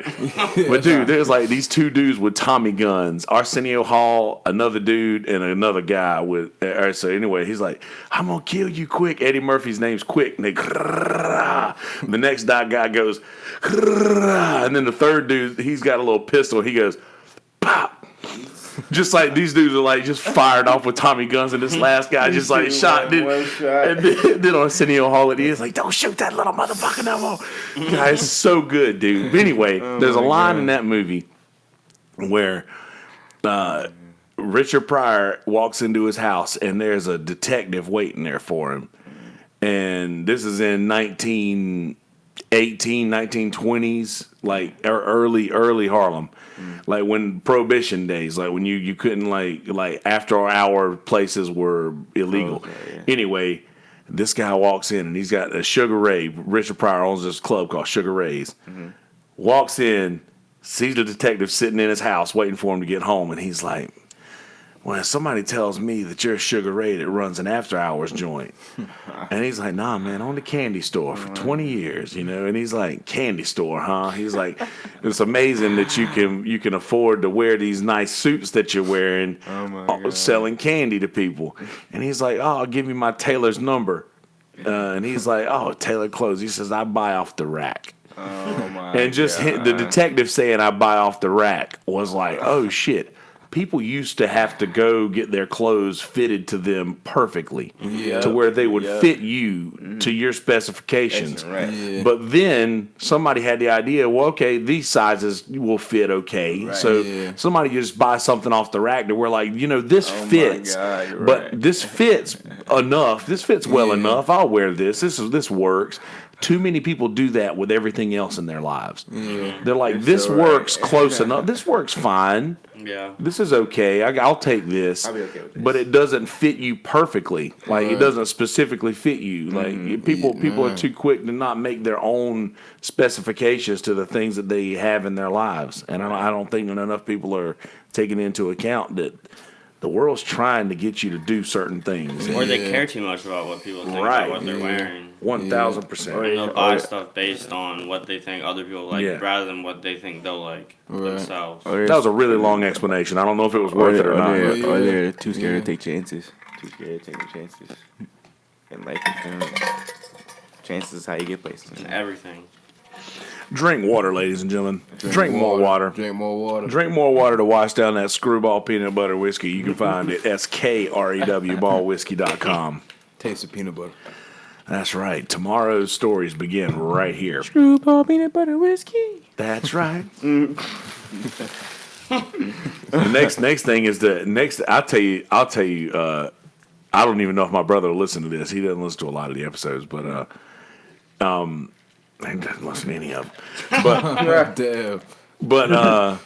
But dude, there's like these two dudes with Tommy guns, Arsenio Hall, another dude, and another guy with. So anyway, he's like, "I'm gonna kill you quick." Eddie Murphy's name's Quick, and they. The next guy goes, and then the third dude, he's got a little pistol. He goes, pop. Just like these dudes are like just fired off with Tommy guns, and this last guy just like shot. One shot. And then Arsenio Hall it is like, don't shoot that little motherfucker no more. Guy is so good, dude. But anyway, there's a line in that movie where Richard Pryor walks into his house and there's a detective waiting there for him. And this is in 1920s, like early Harlem. Like when Prohibition days, like when you couldn't like after hour places were illegal. Okay, yeah. Anyway, this guy walks in and he's got a Sugar Ray. Richard Pryor owns this club called Sugar Ray's. Walks in, sees the detective sitting in his house waiting for him to get home, and he's like, well, somebody tells me that you're a Sugar Ray that runs an after hours joint. And he's like, nah, man, I owned a candy store for 20 years, And he's like, candy store, huh? He's like, it's amazing that you can afford to wear these nice suits that you're wearing, selling candy to people. And he's like, oh, I'll give you my tailor's number. And he's like, oh, tailor clothes. He says, I buy off the rack. Oh my And just the detective saying I buy off the rack was like, oh shit. People used to have to go get their clothes fitted to them perfectly to where they would fit you to your specifications. Right. Yeah. But then somebody had the idea, well, okay, these sizes will fit okay. Right. So Yeah. somebody just buy something off the rack that we're like, this Oh my fits. God, you're but right. this fits enough. This fits well enough. I'll wear this. This works. Too many people do that with everything else in their lives. They're like, this so works right. close enough. This works fine. Yeah. This is okay. I'll take this. I'll be okay with this. But it doesn't fit you perfectly. Like it doesn't specifically fit you. Like people are too quick to not make their own specifications to the things that they have in their lives. And I don't think enough people are taking into account that the world's trying to get you to do certain things. Or they care too much about what people think Right. about what they're wearing. 1,000%. And they'll buy stuff based on what they think other people like Yeah. rather than what they think they'll like themselves. Or That was a really long explanation. I don't know if it was worth it or not. Or they're too scared to take chances. Too scared to take the chances. And life is chances is how you get places. And everything. Drink water, ladies and gentlemen. Drink more water. Drink more water. Drink more water to wash down that screwball peanut butter whiskey. You can find it at SKREW ballwhiskey.com. Taste of peanut butter. That's right. Tomorrow's stories begin right here. Screwball peanut butter whiskey. That's right. The next thing is the next. I'll tell you. I don't even know if my brother will listen to this. He doesn't listen to a lot of the episodes, but he doesn't listen to any of them. But Damn. but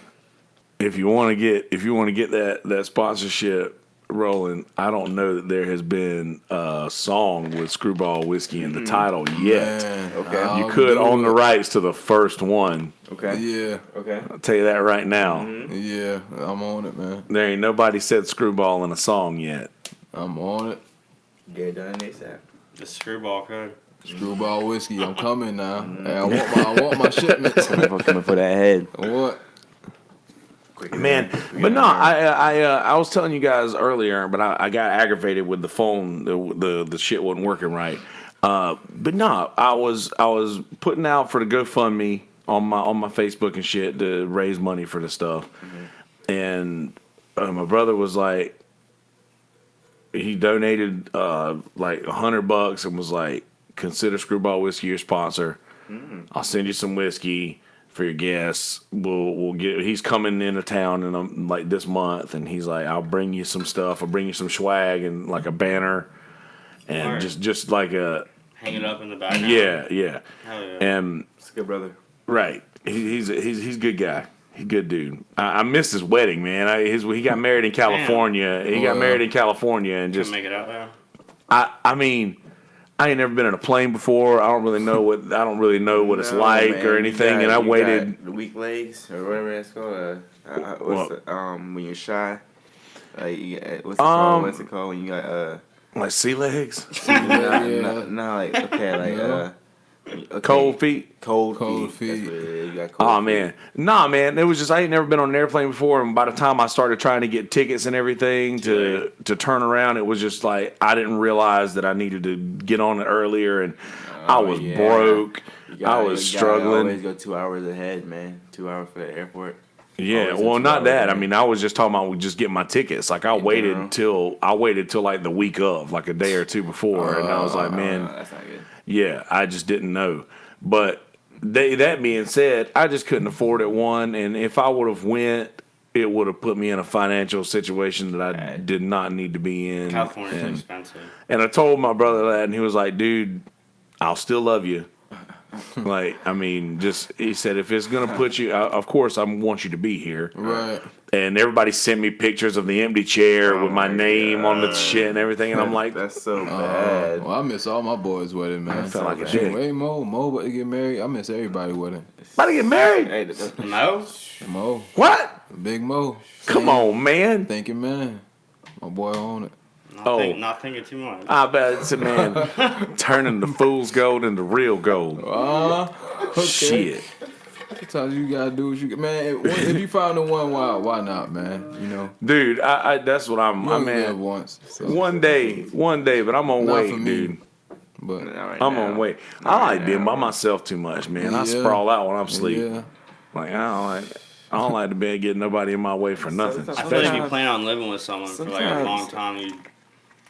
if you want to get that sponsorship rolling, I don't know that there has been a song with Screwball Whiskey in the title yet. Man, Okay. I'll You could do own the it. rights to the first one. Okay. Yeah, Okay. I'll tell you that right now. yeah, I'm on it, man. There ain't nobody said Screwball in a song yet. I'm on it. Get it done ASAP. The screwball code. Screwball whiskey, I'm coming now. Hey, I want my shipments. Coming for that head. What? Man, but no, I was telling you guys earlier, but I got aggravated with the phone. The shit wasn't working right. But no, I was putting out for the GoFundMe on my Facebook and shit to raise money for the stuff, and my brother was like, he donated like $100 and was like, consider Screwball Whiskey your sponsor. I'll send you some whiskey for your guests. We'll get. He's coming into town in like this month, and he's like, I'll bring you some stuff. I'll bring you some swag and like a banner, and Alright. just like a Hang it up in the background. yeah. Hell yeah. And It's a good brother. right, he's a good guy. He's a good dude. I missed his wedding, man. He got married in California. He got Wow. married in California, and Just just make it out there. I mean, I ain't never been in a plane before. I don't really know what it's No, like man, or you anything. got- and I you waited. got the weak legs or whatever it's called. When you're shy. What's it called when you got Like sea legs, Yeah. like okay, No. okay. cold feet. Cold Cold feet. That's feet. what it is. You got cold Oh feet. man, nah, man. It was just I ain't never been on an airplane before, and by the time I started trying to get tickets and everything to turn around, it was just like I didn't realize that I needed to get on it earlier, and I was yeah. broke. You I was struggling. Always go 2 hours ahead, man. 2 hours for the airport. Yeah, Always well, in 2 not hours that. I ahead. mean, I was just talking about just getting my tickets. Like I waited general. till like the week of, like a day or two before, and I was like, man, That's not good. yeah, I just didn't know. But that being said, I just couldn't afford it. One, and if I would have went, it would have put me in a financial situation that I did not need to be in. California's and, expensive. and I told my brother that, and he was like, "Dude, I'll still love you." Like, I mean, just he said, if it's gonna put you, of course, I want you to be here. Right. And everybody sent me pictures of the empty chair with my my name on the shit and everything, and I'm like, That's so bad. Well, I miss all my boys' wedding, man. I felt like a Shit, dick. Way Mo about to get married. I miss everybody wedding. about to get married? Hey, No? Mo, What? Big Mo. Come on, man. Thinking, man. My boy on it. Not thinking too much. I bet it's a man turning the fool's gold into real gold. Okay. Shit. Sometimes you gotta do what you can. Man, if you found the one, why not, man? You know, Dude, I that's what I'm, you I only live mean, once. So. one day, but I'm on Not wait, for me. dude. But I'm on wait. I like being by myself too much, man. I Yeah. sprawl out when I'm sleeping. yeah, Like, I don't like to be getting nobody in my way for nothing. Sometimes- I feel like if you plan on living with someone for like a Sometimes- long time,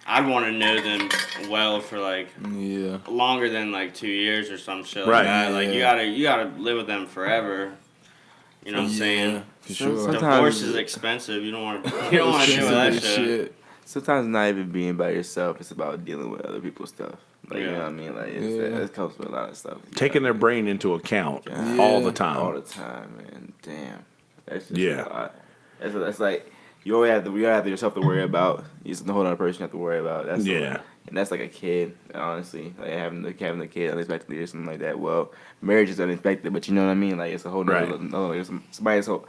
I'd want to know them well for like yeah. longer than like 2 years or some shit like Right. that. Like Yeah. you gotta live with them forever. You know what I'm saying? For sure. Sometimes- Divorce is expensive. You don't want to do that shit. Sometimes not even being by yourself, it's about dealing with other people's stuff. Like, you Yeah. know what I mean? Like, Yeah. it comes with a lot of stuff. You Taking their brain into account Yeah. all the gotta- all time. the time, man. Damn. That's just Yeah. a lot. That's like, you always have yourself to worry about. It's the whole other person you have to worry about. That's Yeah. and that's like a kid, honestly. Like having a kid unexpectedly or something like that. Well, marriage is unexpected, but you know what I mean? Like it's a whole nother, Right.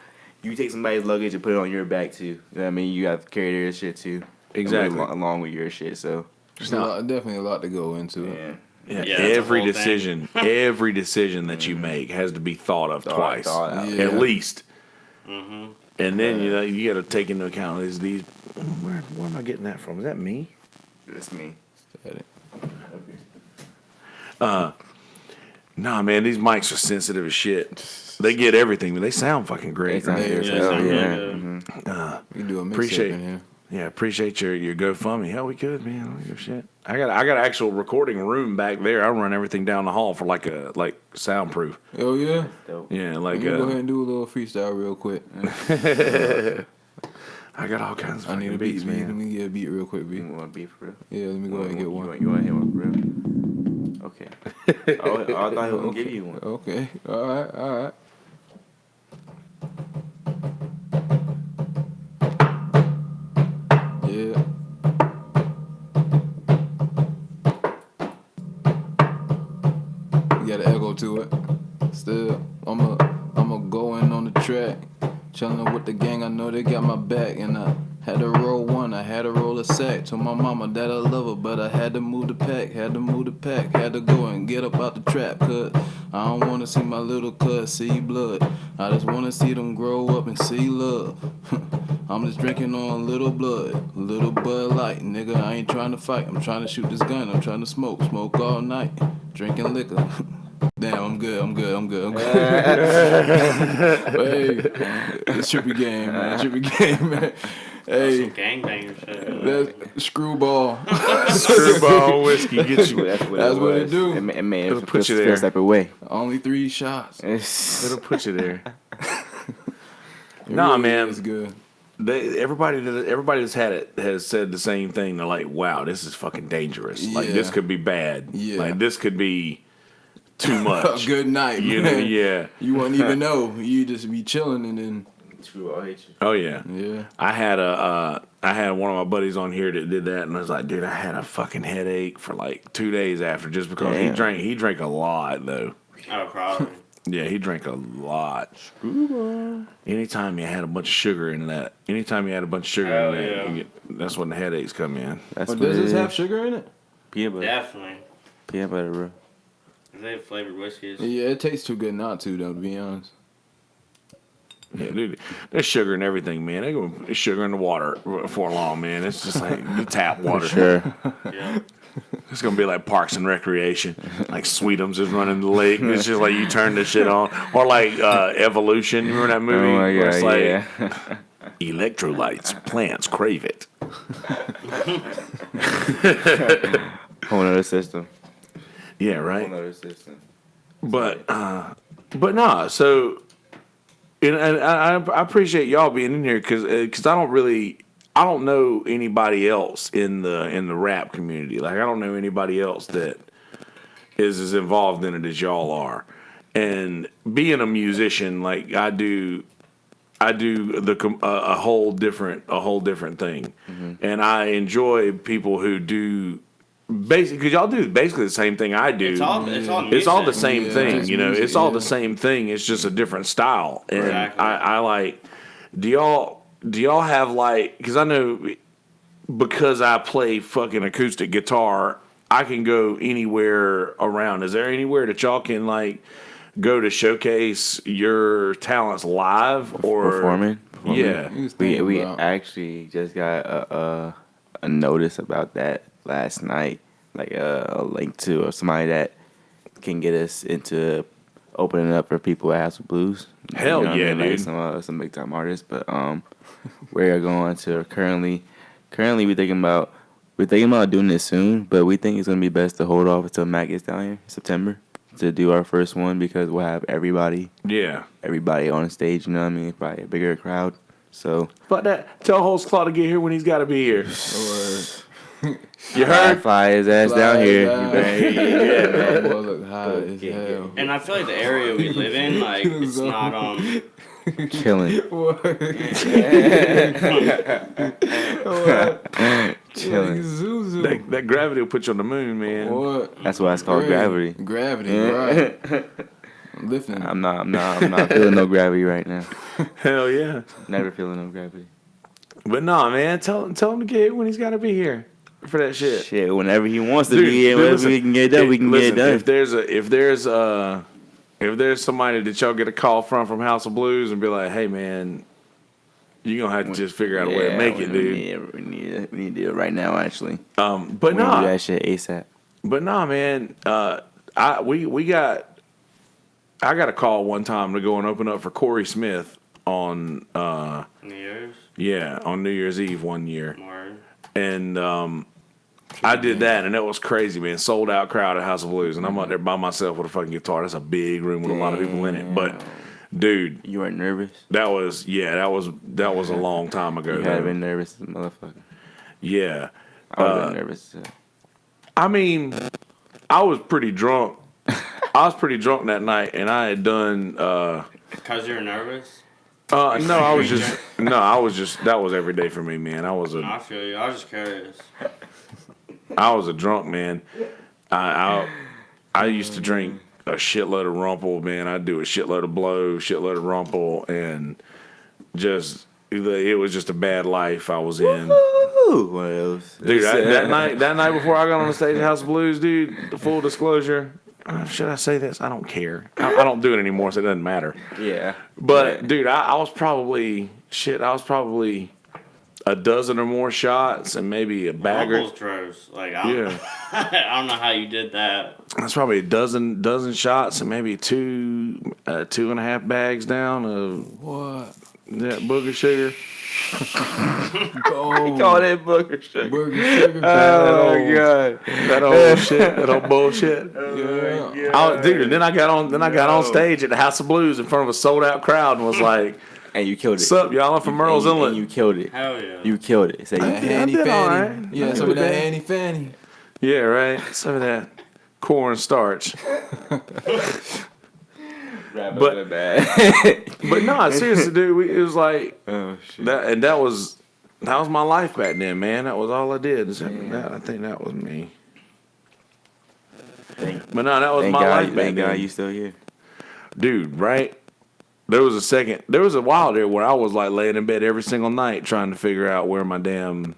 you take somebody's luggage and put it on your back too. You know what I mean? You have to carry their shit too. Exactly. Along with your shit, so There's definitely a lot to go into it. yeah. Yeah, Yeah, that's a every whole thing. decision that you make has to be thought of twice, thought out. Yeah. at least. Mm-hmm. And then you got to take into account where am I getting that from? Is that me? That's me. Nah, man, these mics are sensitive as shit. They get everything, but they sound fucking great. They sound Right? good. Yeah, Hell sound really yeah. good. Mhm. We can do a mixtape Appreciate in here. Yeah, appreciate your GoFundMe. Hell, we could, man. I don't give a shit. I got an actual recording room back there. I run everything down the hall for like soundproof. Oh yeah. Dope. Yeah, like Go ahead and do a little freestyle real quick. I got all kinds of I need a beats, beat, man. Let me get a beat real quick, B. You want beef for real? Yeah, let me go ahead and get one. You want to hit one for real? Okay. Oh, I thought he was gonna give you one. Okay. All right. Yeah. You got an echo to it. Still, I'ma go in on the track. Chillin' with the gang, I know they got my back. And I had to roll one, I had to roll a sack. Told my mama that I love her, but I had to move the pack. Had to go and get up out the trap. Cause I don't wanna see my little cuz see blood. I just wanna see them grow up and see love. I'm just drinking on little blood, little Bud Light. Nigga, I ain't trying to fight, I'm trying to shoot this gun. I'm trying to smoke all night. Drinking liquor. Damn, I'm good. Hey, it's Trippy game, man. Hey, Some gangbangers shit. that's screwball. Screwball whiskey get you. That's what it do. It may It'll put put you you there. type of way. Only 3 shots. It'll put you there. It Nah, really man. is good. Everybody that's had it has said the same thing. They're like, "Wow, this is fucking dangerous. Like Yeah. this could be bad. Yeah. Like this could be too A much." good night, You know, man. yeah. You wouldn't even know. You just be chilling and then True, I hate you. Oh yeah. yeah. I had one of my buddies on here that did that, and I was like, dude, I had a fucking headache for like 2 days after, just because Damn. he drank a lot though. Oh, probably. Yeah, he drank a lot. Anytime you had a bunch of sugar in that, Hell yeah. that's when the headaches come in. That's what Does it this is. have sugar in it? Peanut butter? Definitely. Peanut butter, bro. They have flavored whiskeys. Yeah, it tastes too good not to, though, to be honest. Yeah, dude, there's sugar in everything, man. There's sugar in the water before long, man. It's just like the tap water. Sure. Yeah. It's gonna be like Parks and Recreation, like Sweetums is running the lake. It's just like you turn this shit on, or like Evolution. You remember that movie? Oh my Where it's god, like yeah. electrolytes, plants crave it. Whole nother system. Yeah, Whole right. nother system. But nah. So, and I appreciate y'all being in here because I don't know anybody else in the rap community. Like I don't know anybody else that is as involved in it as y'all are. And being a musician, like I do a whole different thing. Mm-hmm. And I enjoy people who do basically, because y'all do basically the same thing I do. It's all It's all the music. same Yeah, thing, it's you know. music, It's all yeah. the same thing. It's just a different style. And Exactly. I like. Do y'all have like? Because I know because I play fucking acoustic guitar, I can go anywhere around. Is there anywhere that y'all can like go to showcase your talents live or Performing? Yeah. We actually just got a notice about that last night, like a link to somebody that can get us into opening up for people at House of Blues. Hell what I yeah, mean? dude. Like some big time artists, but we're going to currently we're thinking about doing this soon, but we think it's gonna be best to hold off until Matt gets down here in September to do our first one because we'll have everybody on the stage. You know what I mean? Probably a bigger crowd. So But that tell Holtzclaw to get here when he's got to be here. you heard? Fly his ass down here. down. You better, That boy look high as hell. And I feel like the area we live in, like, it's not chilling. Chilling. Zuzu. That gravity will put you on the moon, man. What? That's why it's called gravity. Gravity, right. I'm lifting. I'm not feeling no gravity right now. Hell yeah. Never feeling no gravity. But nah, man, tell him to get here when he's got to be here for that shit. Shit, whenever he wants to Dude, be here, dude, whenever listen, we can get it done, we can listen, get it done. If there's somebody that y'all get a call from House of Blues and be like, hey man, you're gonna have to just figure out a way to make it, dude. We need to do it right now, actually. But We need to do nah, that shit ASAP. but nah, man. I got a call one time to go and open up for Corey Smith on New Year's. Yeah, on New Year's Eve one year. Word. And I did that, and it was crazy, man. Sold out crowd at House of Blues, and I'm out there by myself with a fucking guitar. That's a big room with a lot of people in it. But, dude, You weren't nervous? that was a long time ago. You had been nervous, motherfucker. Yeah. I would have been nervous. I mean, I was pretty drunk. I was pretty drunk that night, and I had done. Because you're nervous? No, I was just. That was every day for me, man. I feel you. I was just curious. I was a drunk man. I used to drink a shitload of Rumple, man. I'd do a shitload of Blow, shitload of Rumple, and just it was just a bad life I was in. Well, Dude, that night before I got on the stage at House of Blues, dude, the full disclosure, should I say this? I don't care. I don't do it anymore, so it doesn't matter. yeah. But, dude, I was probably a dozen or more shots and maybe a bag or... Almost droves. Like, I don't know how you did that. That's probably a dozen shots and maybe 2.5 bags down of... What? That booger sugar. Oh, He called it booger sugar. burger sugar. Oh, my God. That old shit. That old bullshit. Yeah. Dude, and then I got on stage at the House of Blues in front of a sold out crowd and was like, And you killed it. "What's up, y'all? I'm from Merle's Inlet." And you killed it. Hell yeah. You killed it. Say, That you Handy did all Fanny. right. Yeah, some of that Handy Fanny. Yeah, right. Some of that corn starch. but bad. But no, seriously, dude, it was like Oh shit. that was my life back then, man. That was all I did. I think that was me. But no, that was Thank my God, life back thank God then, you still here. dude. Right? There was a while there where I was like laying in bed every single night trying to figure out where my damn.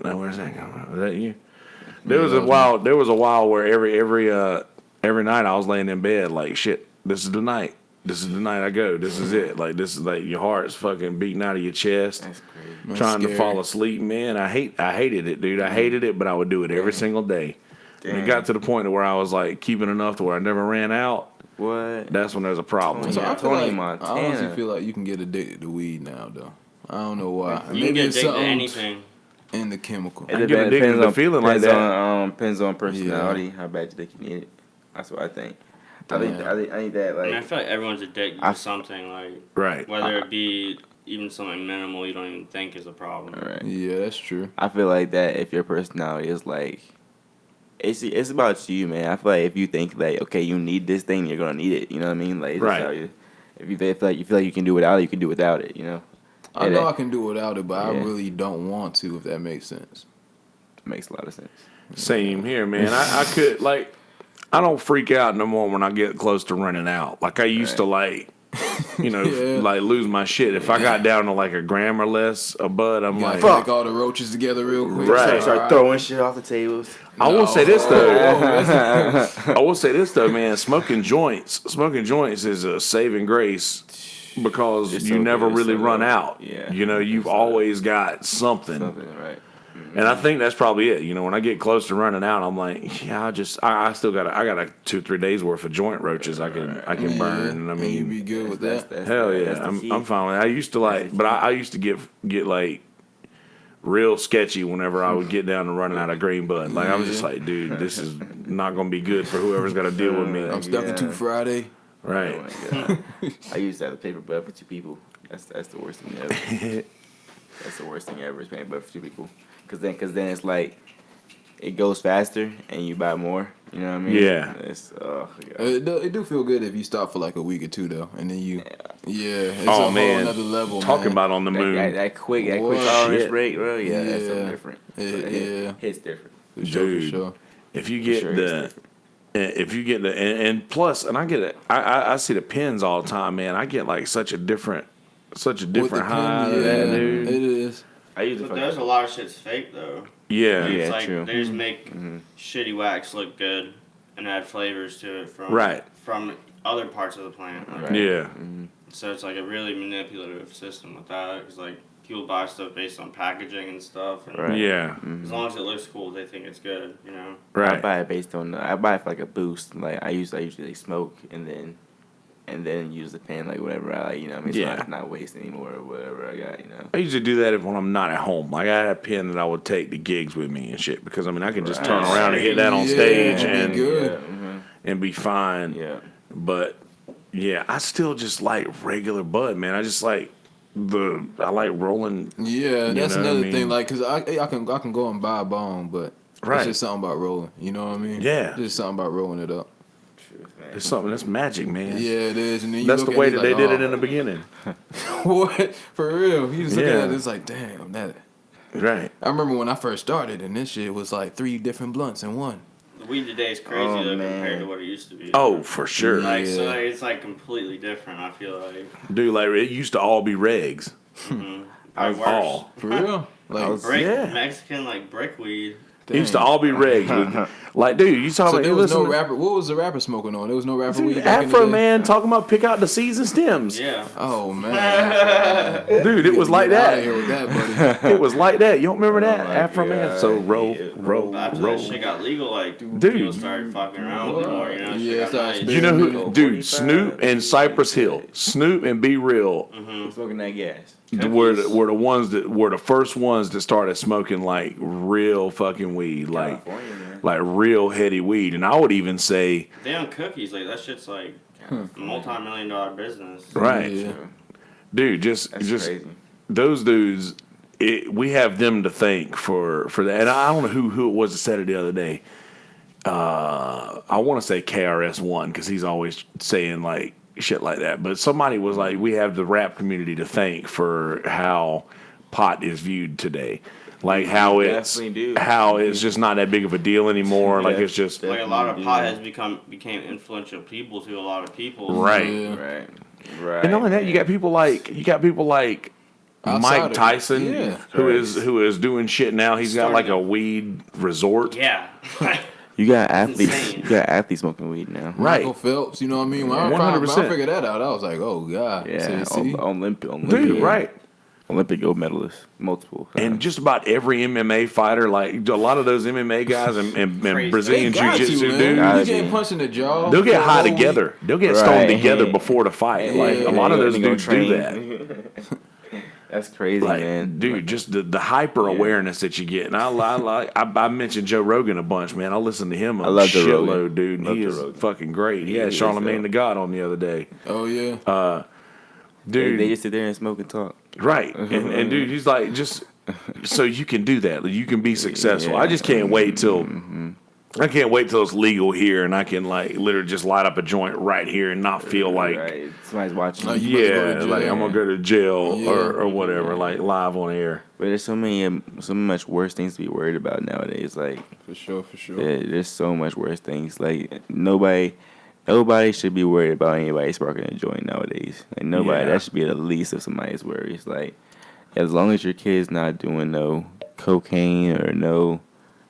Now where's that going? Was that you? There was a while where every night I was laying in bed like, shit, this is the night. This is the night I go. This is it. Like, this is like your heart's fucking beating out of your chest. That's crazy. That's Trying to scary. fall asleep, man. I hated it, dude. I hated it, but I would do it every single day. And it got to the point where I was like keeping enough to where I never ran out. What? That's when there's a problem. So Yeah, I feel Tony like, Montana. I honestly feel like you can get addicted to weed now, though. I don't know why. You Maybe can get it's addicted to something anything. in the chemical. I get addicted to feeling like that. Depends on personality, how bad you think you need it. That's what I think. I need that I mean, I like. feel like everyone's addicted to something, like, Right. whether it be even something minimal you don't even think is a problem. Right. Yeah, that's true. I feel like that if your personality is like, it's about you, man. I feel like if you think like, okay, you need this thing, you're gonna need it. You know what I mean? Like, it's Right. how if you feel like you can do without it, you can do without it. You know. I know I can do without it, but I Yeah. really don't want to, if that makes sense. It makes a lot of sense. Same here, man. I could like I don't freak out no more when I get close to running out. Like I used to like Yeah. like lose my shit. If I got down to like a gram or less of bud, I'm You like, gotta take all the roaches together real quick. Right. Start throwing shit off the tables. I will say this though. Oh, I will say this though, man. Smoking joints is a saving grace because It's you so never good, really it's so run good. out. Yeah. You know, you've always got something. Something, right? And I think that's probably it. You know, when I get close to running out, I'm like, yeah, I still got like 2-3 days worth of joint roaches I can burn. And I And you mean, be good with that. hell yeah, that's the key. I'm fine with it. I used to like, but I used to get like real sketchy whenever I would get down to running out of green bud. Like I was just like, dude, this is not gonna be good for whoever's got to deal with me. I'm stuck in 2 Friday. Right. Oh my God. I used to have a paper bud for 2 people. That's the worst thing ever. That's the worst thing ever is paying bud for 2 people. Cause then it's like it goes faster and you buy more. You know what I mean? Yeah. It's God. It do feel good if you stop for like a week or 2 though, and then you, it's Oh a man, whole nother level. talking man. about on the moon. That quick What? tolerance Shit. rate, bro. Yeah, that's something Yeah. different. Yeah. Hits different. For sure, Dude. for sure. If you get sure and plus, and I get it. I see the pins all the time, man. I get like such a different With the high pen, out of that, dude. It is. I use it But there's a lot of shit's fake, though. Yeah. Yeah. It's like true. they just make shitty wax look good and add flavors to it from other parts of the plant. Like, Right. Yeah. So it's like a really manipulative system with that. Because like people buy stuff based on packaging and stuff. And Right. Yeah. as long as it looks cool, they think it's good. You know. I Right. buy it based on I buy it for like a boost. Like I usually smoke and then and then use the pen like whatever I like, you know what I mean? So Yeah. I'm not waste anymore or whatever I got, you know. I usually do that when I'm not at home. Like, I had a pen that I would take to gigs with me and shit, because, I mean, I can just turn around and hit that on stage it'd be good. and be fine. Yeah. But, yeah, I still just like regular bud, man. I just like I like rolling. Yeah, that's know what I another mean? thing. Like, cause I can go and buy a bong, but Right. it's just something about rolling. You know what I mean? Yeah. Just something about rolling it up. It's something that's magic, man. Yeah, it is. And then you That's look the at way it that like, they did it oh, in the beginning. What? For real? You just look Yeah. at it, it's like, damn, that. Right. I remember when I first started, and this shit was like 3 different blunts in one. The weed today is crazy Oh, though man. compared to what it used to be. Oh, for sure. Like, so Yeah. like, it's like completely different. I feel like. Dude, like, it used to all be regs. Like, worse. All. For real? Like, Brick, Yeah. Mexican like brick weed. It used to all be regs. Like, dude, you talking so about... there was no listen to- rapper. What was the rapper smoking on? There was no rapper Dude, weed back in the Afro day? Man talking about pick out the seeds and stems. Yeah. Oh man, Dude, it was like Get outta that. here with that, buddy. It was like that. You don't remember that? my Afro Man. God. So roll, Yeah. roll, But after roll. that shit got legal, like Dude. people started fucking around with it more. You know, Yeah, shit got started nice. You know who? Go Dude, 45. Snoop and Cypress Hill. Snoop and Be Real Smoking that gas. were the ones that were the first ones that started smoking like real fucking weed, like California, man. like real heady weed. And I would even say, They on cookies, like that shit's like a multi-million-dollar business. right, Yeah. dude, just That's crazy. those dudes. We have them to thank for that. And I don't know who it was that said it the other day. I want to say KRS-One because he's always saying like shit like that. But somebody was like, we have the rap community to thank for how pot is viewed today. Like how definitely do. it's just not that big of a deal anymore. Like it's just Like a lot of potheads became influential people to a lot of people. right. Yeah. Right. Right. And not only that, you got people like Outside Mike of it. Tyson, Yeah. who is doing shit now. He's got like a weed resort. Yeah. You got athletes. insane. You got athletes smoking weed now. Right. Michael Phelps, you know what I mean? When I 100%. figured that out, I was like, oh god. Yeah. See? Olympic. Dude, right. Olympic gold medalist, multiple. And just about every MMA fighter, like a lot of those MMA guys and Crazy. Brazilian They got jiu-jitsu man. dudes, Gotta You getting be. punched in the jaw. they'll get for a high whole together. week. They'll get Right. stoned together before the fight. Like a lot of those They go dudes do train. that. That's crazy, Like, man. dude, just the hyper awareness that you get. And I mentioned Joe Rogan a bunch, man. I listen to him a I love Joe shitload, Rogan. dude. And Love he Joe is Rogan. fucking great. He He had is, Charlamagne though. the God on the other day. Oh yeah. Dude, They just sit there and smoke and talk. right. And dude, he's like, just so you can do that. You can be successful. Yeah. I just can't wait till I can't wait till it's legal here and I can like literally just light up a joint right here and not feel like Right. Somebody's watching. Like, you must go to like jail. I'm gonna go to jail Yeah. or whatever, like live on air. But there's so much worse things to be worried about nowadays. Like, For sure. there's so much worse things. Like, nobody should be worried about anybody sparking a joint nowadays. Like, nobody. Yeah. That should be the least of somebody's worries. Like, as long as your kid's not doing no cocaine or no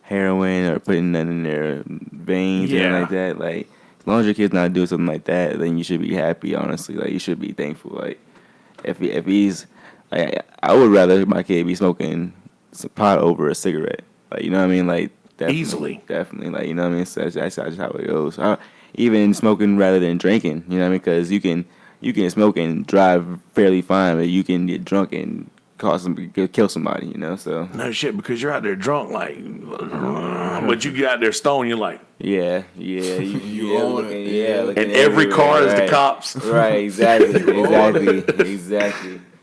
heroin or putting nothing in their veins or anything Yeah. like that, like, as long as your kid's not doing something like that, then you should be happy. Honestly, like, you should be thankful. Like, if he's, like, I would rather my kid be smoking some pot over a cigarette. Like, you know what I mean? Like, definitely. Like, you know what I mean? So that's just how it goes. Even smoking rather than drinking. You know what I mean? Because you can smoke and drive fairly fine, but you can get drunk and kill somebody. You know? So No shit, because you're out there drunk, like, but you get out there stoned, you're like, yeah. You own it. Yeah. looking and every car is the right. cops. Right, exactly.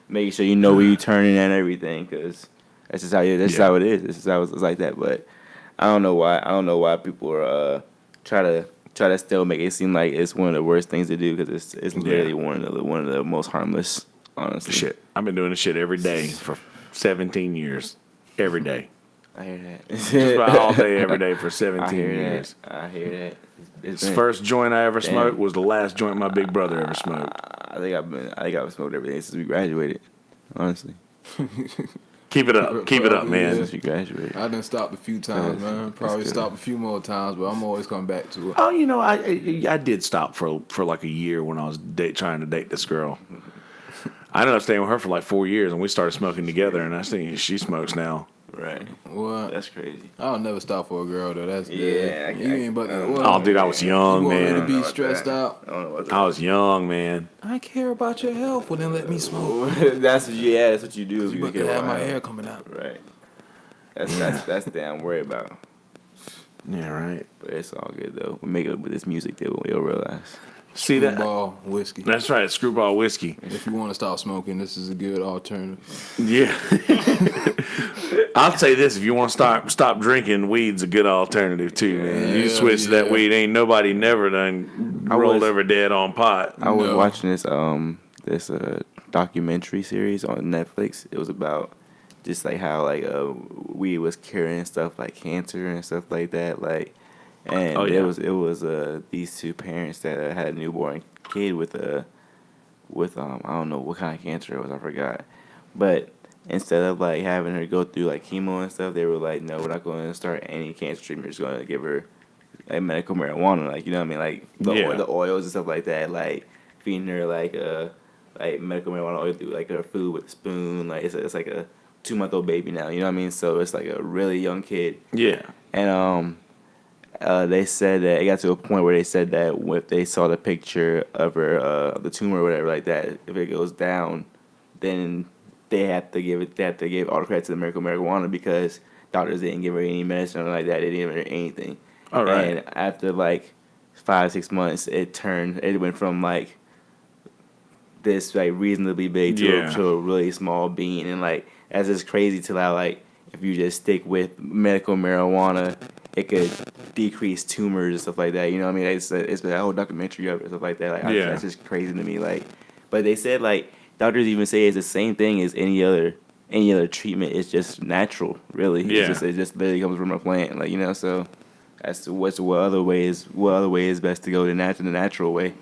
Make sure you know where you're turning and everything, because that's just how it is. That's how it is. This is how it's like that. But I don't know why people are try to still make it seem like it's one of the worst things to do, because it's literally one of the most harmless. Honestly, Shit, I've been doing this shit every day for 17 years. Every day. I hear that. Just about all day, every day for I 17 hear years. that. I hear that. It's The been- first joint I ever Damn. smoked was the last joint my big brother ever smoked. I think I've smoked every day since we graduated. Honestly, Keep it up, man. since we graduated. I done stopped a few times, man. Probably good. stopped a few more times, but I'm always coming back to it. Oh, you know, I did stop for like a year when I was trying to date this girl. I ended up staying with her for like 4 years, and we started smoking together. And I think she smokes now. Right. What? That's crazy. I'll never stop for a girl though. That's Yeah, dead. You ain't but Oh, dude, I was young, you want me to man. be stressed out? I don't know what that. I was young, man. I care about your health. Well, then let me smoke. That's what you. Yeah, that's what you do. You about to have my hair coming out. Right. That's the thing I'm worried about. Yeah, right. But it's all good though. We make it with this music that we'll realize. See that? Screwball whiskey. That's right, Screwball whiskey. If you want to stop smoking, this is a good alternative. Yeah. I'll say this: if you want to stop drinking, weed's a good alternative too, man. You switch to that weed, ain't nobody never done rolled ever dead on pot. I was watching this documentary series on Netflix. It was about just like how like weed was curing stuff like cancer and stuff like that. Like, and it was these two parents that had a newborn kid with I don't know what kind of cancer it was, I forgot. But instead of like having her go through like chemo and stuff, they were like, no, we're not going to start any cancer treatment. We're just going to give her like medical marijuana, like, you know what I mean, like the oils and stuff like that, like feeding her like medical marijuana oil through like her food with a spoon. Like it's like a 2-month-old baby now, you know what I mean? So it's like a really young kid. Yeah. And they said that it got to a point where they said that if they saw the picture of her, the tumor or whatever like that, if it goes down, then they have to give all the credit to the medical marijuana because doctors didn't give her any medicine or like that. They didn't give her anything. All right. And after like 5-6 months, it went from like this like reasonably big to a really small bean, and like that's just crazy to allow like if you just stick with medical marijuana, it could decrease tumors and stuff like that. You know what I mean? It's been a whole documentary of it and stuff like that. Like that's just crazy to me. Like, but they said like doctors even say it's the same thing as any other treatment. It's just natural, really. Yeah. It just literally comes from a plant, like, you know. So that's what other way is best to go the natural way.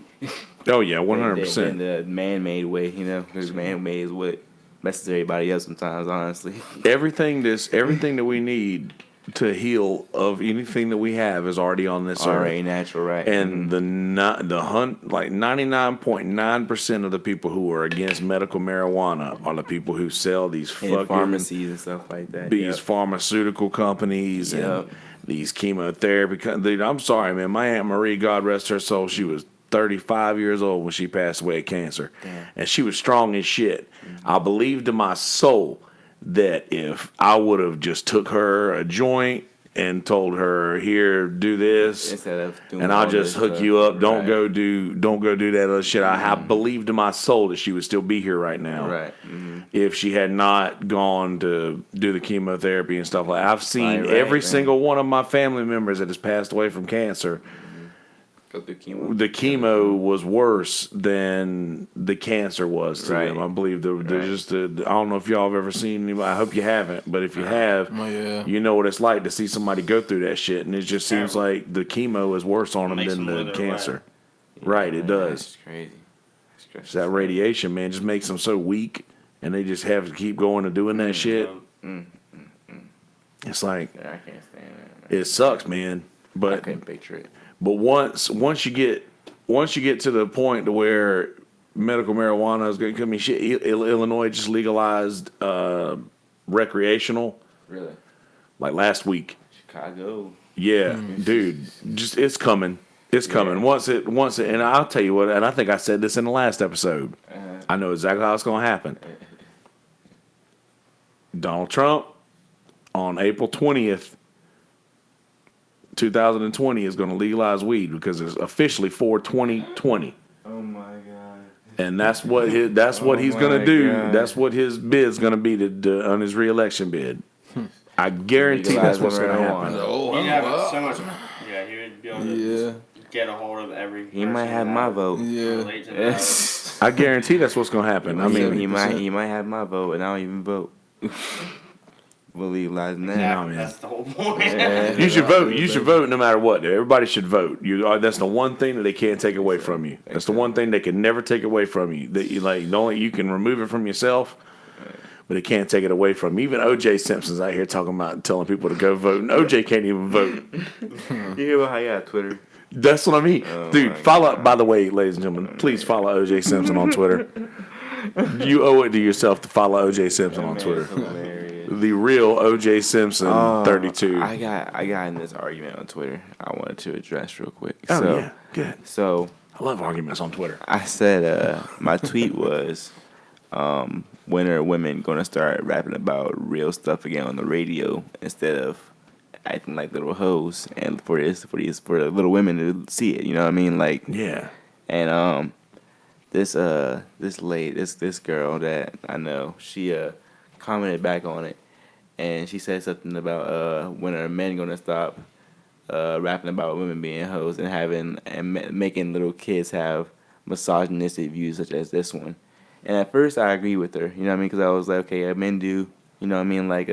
Oh yeah, 100%. Than the man-made way, you know, because man-made is what messes everybody up sometimes, honestly. Everything that we need to heal of anything that we have is already on this earth. Already natural, right? And like 99.9% of the people who are against medical marijuana are the people who sell these fucking pharmacies and stuff like that. These pharmaceutical companies and these chemotherapy. Dude, I'm sorry, man. My Aunt Marie, God rest her soul, she was 35 years old when she passed away of cancer. Damn. And she was strong as shit. Mm-hmm. I believed in my soul that if I would have just took her a joint and told her, here, do this, instead of doing and I'll just hook stuff. You up. Don't go do that other shit. I believed in my soul that she would still be here right now. Right. Mm-hmm. If she had not gone to do the chemotherapy and stuff like that. I've seen every single one of my family members that has passed away from cancer. The chemo was worse than the cancer was to them. I believe I don't know if y'all have ever seen anybody. I hope you haven't, but if you have, you know what it's like to see somebody go through that shit, and it just seems like the chemo is worse on them than the cancer. Right, it does. It's crazy. It's that radiation, man, just makes them so weak, and they just have to keep going and doing that shit. It's like I can't stand it. It sucks, man. But I couldn't picture it. But once you get to the point to where medical marijuana is going to come in, shit, Illinois just legalized recreational. Really? Like last week. Chicago. Yeah, dude, just it's coming. It's coming. Once it, and I'll tell you what, and I think I said this in the last episode. I know exactly how it's going to happen. Donald Trump on April 20th. 2020 is going to legalize weed because it's officially for 2020. Oh my god! And that's what he's going to do. God. That's what his bid's going to be on his re-election bid. I guarantee that's what's going to happen. He'd have so much. Yeah, he would be able to get a hold of every. He might have my vote. Yeah. I guarantee that's what's going to happen. I mean, he might have my vote, and I don't even vote. We'll legalize now. Exactly. That's the whole point. You should vote. You should vote no matter what. Everybody should vote. That's the one thing that they can't take away from you. That's the one thing they can never take away from you. That you can remove it from yourself, but they can't take it away from you. Even O.J. Simpson's out here talking about telling people to go vote, and O.J. can't even vote. You hear about how you got Twitter? That's what I mean. Dude, follow. By the way, ladies and gentlemen, please follow O.J. Simpson on Twitter. You owe it to yourself to follow O.J. Simpson on Twitter. The real O.J. Simpson, 32. I got in this argument on Twitter. I wanted to address real quick. Oh, yeah, good. So I love arguments on Twitter. I said my tweet was, when are women gonna start rapping about real stuff again on the radio instead of acting like little hoes? And for the little women to see it, you know what I mean? Like, Yeah. and this girl that I know, she commented back on it, and she said something about when are men gonna stop rapping about women being hoes and making little kids have misogynistic views such as this one. And at first I agreed with her, you know what I mean, because I was like, okay, men do, you know what I mean, like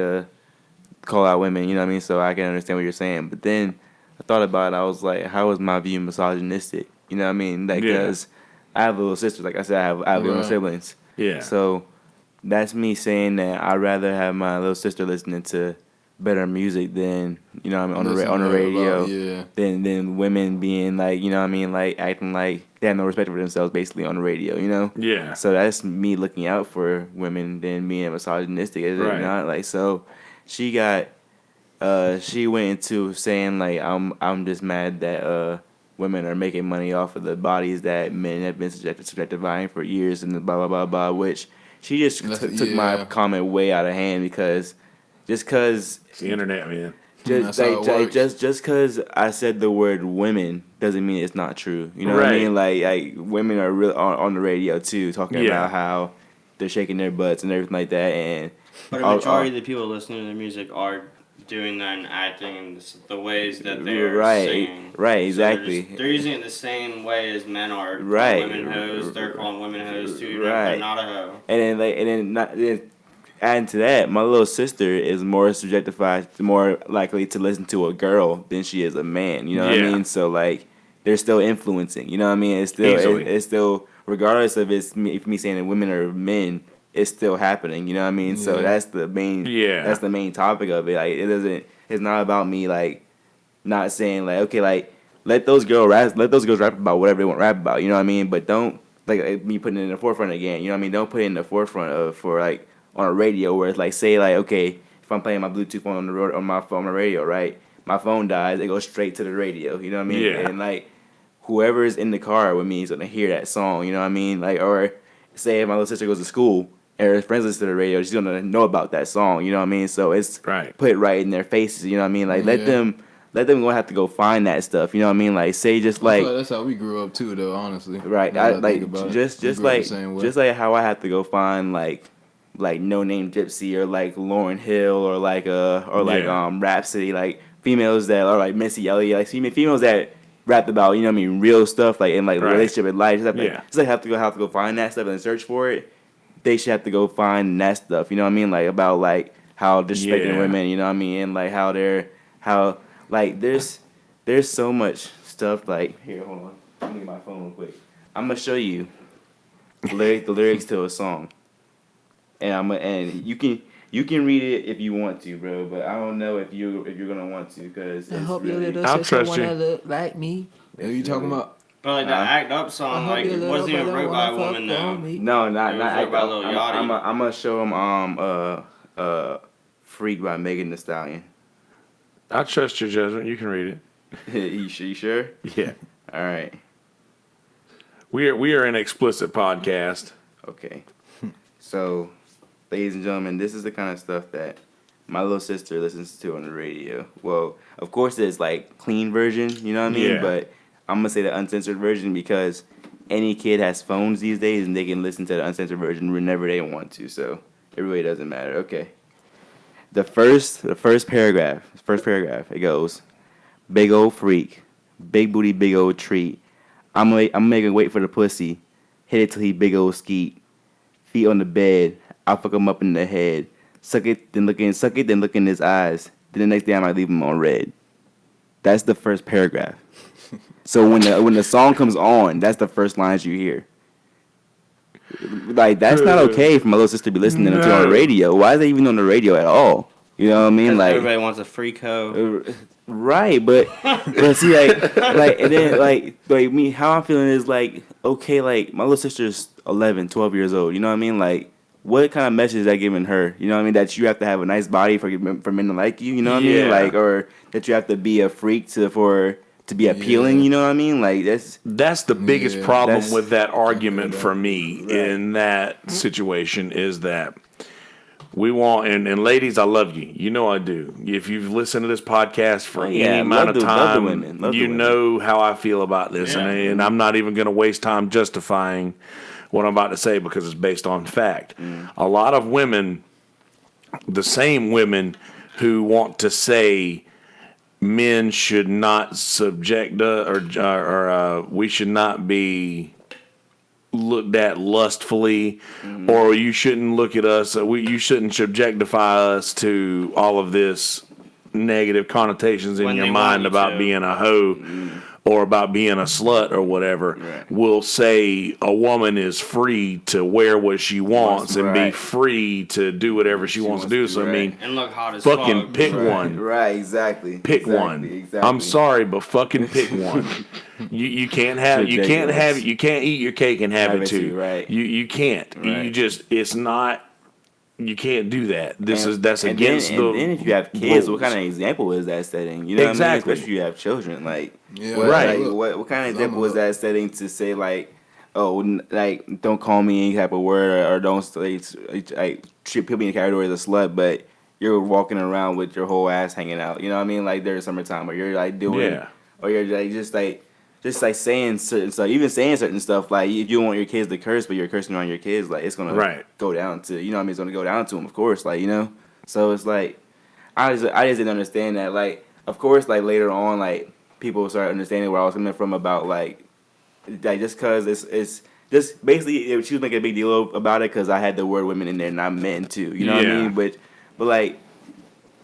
call out women, you know what I mean, so I can understand what you're saying. But then I thought about it, I was like, how is my view misogynistic? You know what I mean? Like, because I have little sisters, like I said, I have little siblings. Yeah. So that's me saying that I'd rather have my little sister listening to better music than, you know what I mean, on the radio, than women being like, you know what I mean, like acting like they have no respect for themselves basically on the radio, you know? Yeah. So that's me looking out for women than being misogynistic, is it not? Like, so she went into saying like, I'm just mad that women are making money off of the bodies that men have been subjectifying for years and blah, blah, blah, blah, which she just took my comment way out of hand because just because it's the internet, man. Just because I said the word women doesn't mean it's not true. You know what I mean? Like women are real on the radio too, talking about how they're shaking their butts and everything like that. But a majority of the people listening to their music are doing that and acting in the ways that they're singing. Right, exactly. So they're using it the same way as men are. Right. Women hoes, they're calling women hoes too. Right. They're not a hoe. And then adding to that, my little sister is more more likely to listen to a girl than she is a man. You know what I mean? So like, they're still influencing. You know what I mean? It's still regardless of if me saying that women are men, it's still happening. You know what I mean? So that's the main that's the main topic of it. Like, it's not about me like not saying like, okay, like let those girls rap about whatever they want to rap about. You know what I mean? But don't like me putting it in the forefront again. You know what I mean? Don't put it in the forefront for like on a radio where it's like, say like, okay, if I'm playing my Bluetooth phone on the road on my phone on the radio, right? My phone dies, it goes straight to the radio. You know what I mean? Yeah. And like whoever is in the car with me is gonna hear that song. You know what I mean? Like, or say if my little sister goes to school and her friends listen to the radio, she's gonna know about that song. You know what I mean? So it's put right in their faces. You know what I mean? Like let them go have to go find that stuff. You know what I mean? Like say just like that's how we grew up too, though. Honestly, right? Just like how I have to go find like No Name Gypsy or like Lauryn Hill or like Rhapsody, like females that are like Missy Elliott, like females that rapped about, you know what I mean, real stuff like in like relationship and life. Just have to go find that stuff and search for it. They should have to go find that stuff. You know what I mean? Like about like how disrespecting women. You know what I mean? And like how there's so much stuff like here. Hold on, let me get my phone real quick. I'm gonna show you the lyrics to a song. And you can read it if you want to, bro. But I don't know if you're gonna want to because I hope your little I'll sister trust you. wanna look like me. What are you talking about? But like the Act Up song, like it wasn't even wrote by a woman though. No, not wrote by Lil Yachty. I'm gonna show him Freak by Megan Thee Stallion. I trust your judgment. You can read it. You sure? Yeah. All right. We are an explicit podcast. Okay. So, ladies and gentlemen, this is the kind of stuff that my little sister listens to on the radio. Well, of course, there's like clean version, you know what I mean? Yeah. But I'm gonna say the uncensored version because any kid has phones these days and they can listen to the uncensored version whenever they want to. So it really doesn't matter. Okay. The first paragraph, it goes, big old freak, big booty, big old treat. I'm making wait for the pussy, hit it till he big old skeet. Feet on the bed, I'll fuck him up in the head. Suck it, then look in his eyes. Then the next day I might leave him on red. That's the first paragraph. So when the song comes on, that's the first lines you hear. Like, that's not okay for my little sister to be listening to on the radio. Why is they even on the radio at all? You know what I mean? Like, everybody wants a freak hoe. Right, but see, like, and then like me, how I'm feeling is like, okay, like my little sister's 11, 12 years old. You know what I mean? Like, what kind of message is that giving her? You know what I mean? That you have to have a nice body for men to like you. You know what I mean? Like, or that you have to be a freak to be appealing. You know what I mean? Like that's the biggest problem with that argument for me Right. in that situation is that we want and ladies, I love you. You know I do. If you've listened to this podcast for any amount of time, you know how I feel about this, and I'm not even going to waste time justifying what I'm about to say because it's based on fact. A lot of women, the same women who want to say men should not subject or we should not be looked at lustfully, or you shouldn't look at us. You shouldn't objectify us to all of this negative connotations in your mind about being a hoe or about being a slut or whatever. Right. Will say a woman is free to wear what she wants and be free to do whatever she wants to do. So I mean, and look hot as fucking fuck. pick one. Right, exactly. Pick one. Exactly. I'm sorry, but fucking pick one. You can't eat your cake and have it too. Right. You can't. Right. You just it's not. You can't do that. That's against the. And then if you have kids, rules. what kind of example is that setting? You know what I mean? Exactly. Especially if you have children, like right. What kind of example is that setting to say like, oh, like don't call me any type of word or don't like treat people in the category as a slut, but you're walking around with your whole ass hanging out. You know what I mean? Like there's summertime, or you're like doing, or you're like just like saying certain stuff, even saying certain stuff. Like if you want your kids to curse, but you're cursing around your kids, like it's gonna go down to, you know what I mean? It's gonna go down to them, of course. Like, you know, so it's like I just didn't understand that. Like, of course, like later on, like people started understanding where I was coming from about like just because it's just basically she was making a big deal about it because I had the word women in there and I'm men too. You know what I mean? But like.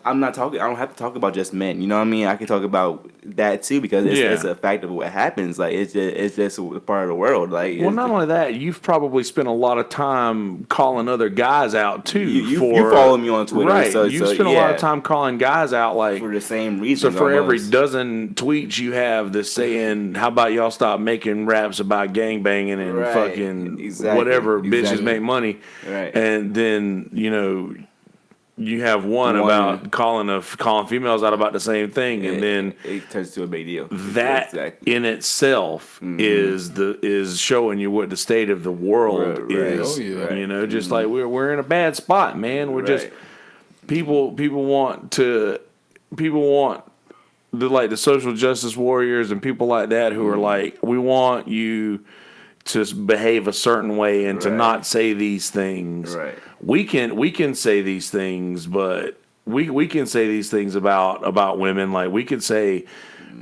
I'm not talking. I don't have to talk about just men. You know what I mean? I can talk about that too because it's a fact of what happens. Like it's just a part of the world. Like well, not only that, you've probably spent a lot of time calling other guys out too. You follow me on Twitter, right? You spent a lot of time calling guys out, like for the same reason. So for every dozen tweets you have that's saying, "How about y'all stop making raps about gangbanging and fucking whatever bitches make money," and then you have one about calling females out about the same thing, and then it turns to a big deal. That in itself is showing you what the state of the world is. Just like we're in a bad spot, man. We're just people want the the social justice warriors and people like that who are like, we want you to behave a certain way and to not say these things. Right. We can say these things, but we can say these things about women. Like we could say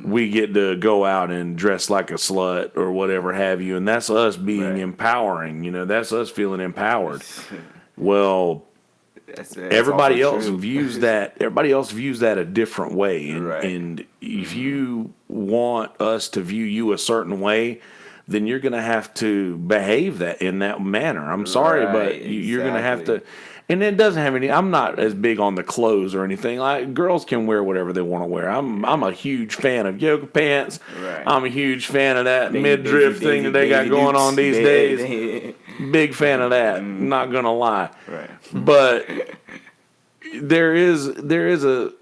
we get to go out and dress like a slut or whatever have you, and that's us being empowering. That's us feeling empowered. Well, everybody else views that. Everybody else views that a different way, and if you want us to view you a certain way, then you're going to have to behave that in that manner. I'm sorry, but you're going to have to. And it doesn't have any. I'm not as big on the clothes or anything. Like girls can wear whatever they want to wear. I'm a huge fan of yoga pants. I'm a huge fan of that midriff thing that they got going on these days. Big fan of that. Not gonna lie. But there is a.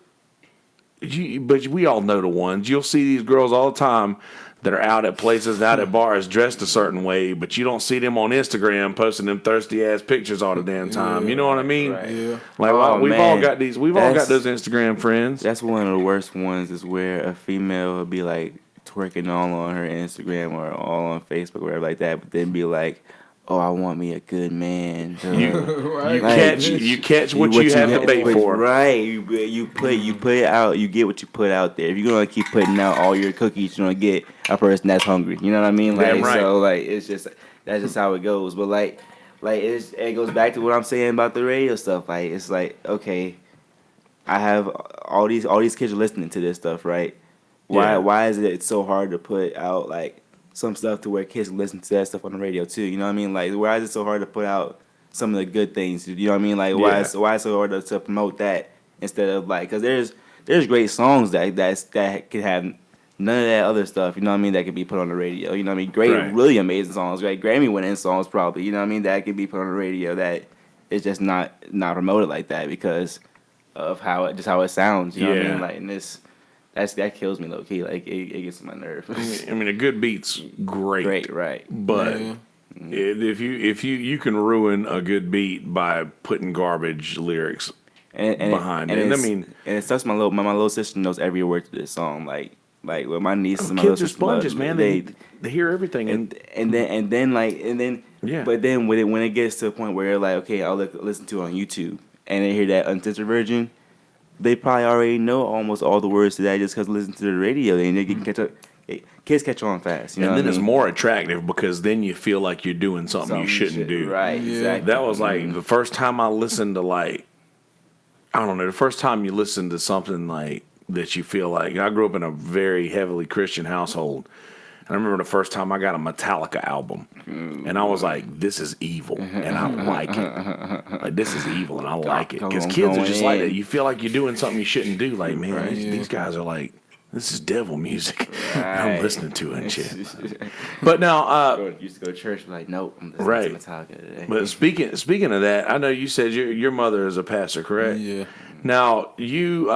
But we all know the ones. You'll see these girls all the time that are out at places, out at bars, dressed a certain way, but you don't see them on Instagram posting them thirsty ass pictures all the damn time. You know what I mean? Like we've all got these. We've all got those Instagram friends. That's one of the worst ones. Is where a female will be like twerking all on her Instagram or all on Facebook or whatever like that, but then be like, "Oh, I want me a good man." You catch what you have to pay for. Right. You put it out. You get what you put out there. If you're gonna keep putting out all your cookies, you're gonna get a person that's hungry. You know what I mean? Like so, like it's just that's just how it goes. But like it goes back to what I'm saying about the radio stuff. Like it's like, okay, I have all these kids are listening to this stuff, right? Why is it so hard to put out like some stuff to where kids listen to that stuff on the radio too? You know what I mean? Like why is it so hard to put out some of the good things? You know what I mean? Like why is it so hard to promote that instead of like, because there's great songs that can have none of that other stuff. You know what I mean? That can be put on the radio. You know what I mean? Great, really amazing songs, right? Grammy winning songs probably. You know what I mean? That can be put on the radio. That it's just not promoted like that because of how it sounds. You know what I Yeah. mean? Like, and that kills me low key. Like it gets on my nerve. I mean, a good beat's great. Great, right? But Yeah. if you can ruin a good beat by putting garbage lyrics behind it. And I mean, and it sucks. My little sister knows every word to this song. Like with my nieces and my kids little are sister, sponges, man. They hear everything. and then Yeah. But then when it gets to a point where like, okay, I'll listen to it on YouTube, and they hear that uncensored version, they probably already know almost all the words to that just because listen to the radio. And they can catch up. Kids catch on fast, you know. And then what I it's mean? more attractive because then you feel like you're doing something you shouldn't do. Right, Yeah. exactly. That was like the first time I listened to like, I don't know, the first time you listen to something like that you feel like, I grew up in a very heavily Christian household. And I remember the first time I got a Metallica album and I was like, this is evil and I like it. Like, this is evil and I like it. Because kids are just like that. You feel like you're doing something you shouldn't do. Like, man, Right, these guys are like, this is devil music. And Right. I'm listening to it and shit. But now, Used to go to church, like, nope, I'm listening Right. to Metallica today. but speaking of that, I know you said your mother is a pastor, correct? Yeah. Now, you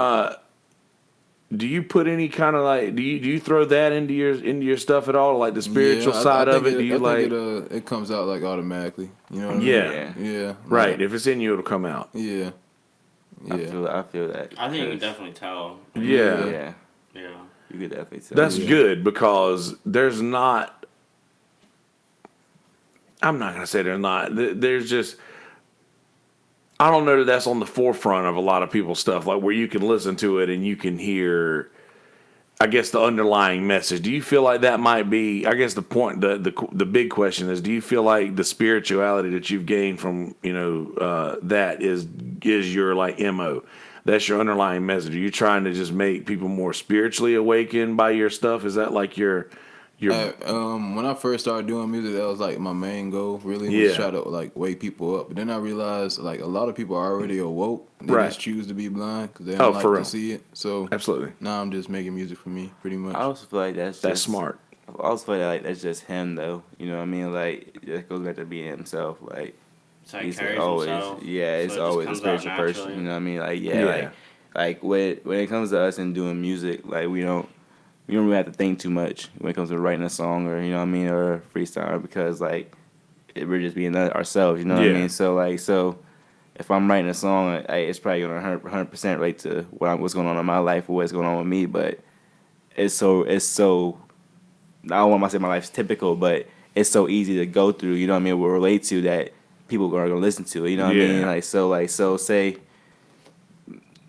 do you put any kind of like do you throw that into your stuff at all, like the spiritual Yeah, side I of think it? Do you I think like it comes out like automatically. You know what I mean? Yeah. Yeah. right? If it's in you, it'll come out. Yeah. I Yeah. feel that. I think you can 'cause- definitely tell. Yeah, Yeah, Yeah. you could definitely tell. that's yeah. good because there's not. I'm not gonna say there's not. There's just. I don't know that that's on the forefront of a lot of people's stuff, like where you can listen to it and you can hear, I guess, the underlying message. Do you feel like that might be? I guess the point, the big question is, do you feel like the spirituality that you've gained from that is your like MO? That's your underlying message. Are you trying to just make people more spiritually awakened by your stuff? Is that like your When I first started doing music, that was like my main goal. Really, Yeah. was try to like wake people up. But then I realized like a lot of people are already awoke. They Right. just choose to be blind because they Oh, don't like for to real. see it. So absolutely? now I'm just making music for me, pretty much. I also feel like that's That's just, smart. I also feel like that's just him, though. You know what I mean? Like, it goes back to being himself. Like, It's like he's carries always, himself. yeah, it's so it just always a comes out spiritual person. naturally. You know what I mean? Like, Yeah. like when it comes to us and doing music, like we don't really have to think too much when it comes to writing a song or, you know what I mean, or freestyle because like we're just being ourselves. You know what I Yeah. mean? So if I'm writing a song, it's probably gonna 100% relate to what's going on in my life or what's going on with me. But it's so. I don't want to say my life's typical, but it's so easy to go through. You know what I mean? We'll relate to that. People are gonna listen to it. You know what I mean? Yeah. Like so.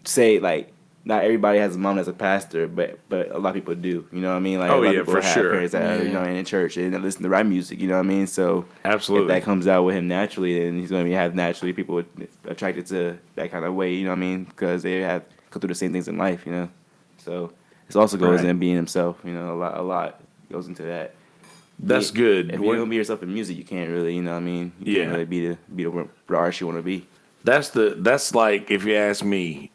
Say like not everybody has a mom that's a pastor, but a lot of people do. You know what I mean? Like Oh, a lot yeah, of people for have sure. parents that are, you know, in church and they listen to rap music. You know what I mean? So Absolutely. if that comes out with him naturally, then he's gonna have naturally people attracted to that kind of way. You know what I mean? Because they have go through the same things in life. You know, so it also goes Right. in being himself. You know, a lot goes into that. That's If good. you don't be yourself in music, you can't really, you know what I mean? You Yeah. can't really be the artist you want to be. That's like, if you ask me,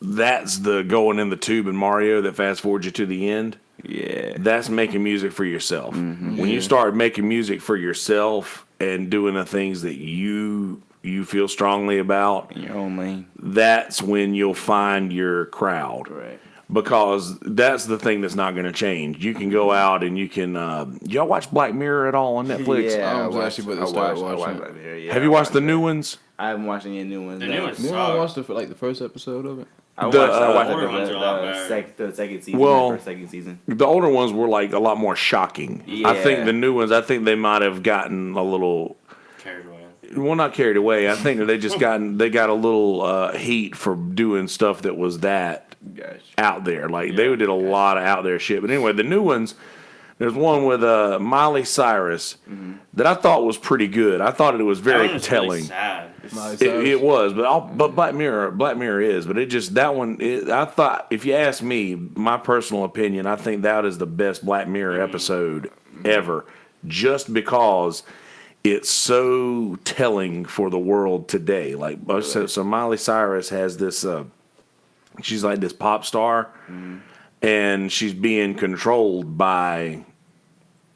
that's the going in the tube in Mario that fast forwards you to the end. Yeah. That's making music for yourself. Mm-hmm. When you start making music for yourself and doing the things that you feel strongly about, In your own lane. that's when you'll find your crowd. Right. Because that's the thing that's not going to change. You can go out and you can. Y'all watch Black Mirror at all on Netflix? Yeah, I was actually about to start watching it. Yeah, Have you watched the new ones? I haven't watched any new ones. The no. new ones You know, suck. I watched the first episode of it. I The, watched, I watched older ones are a lot better. the second season. Well- The first second season. The older ones were like a lot more shocking. I think Yeah. the new ones. I think they might have gotten a little. Carried away. Well, not carried away. I think that they just got a little heat for doing stuff that was that Gotcha. out there. Like they did a lot of out there shit. But anyway, the new ones. There's one with Miley Cyrus that I thought was pretty good. I thought it was That very one was telling. Really sad. It was, but Black Mirror is. But it just that one. I thought, if you ask me, my personal opinion, I think that is the best Black Mirror episode ever, just because it's so telling for the world today. Like so Miley Cyrus has this. She's like this pop star, and she's being controlled by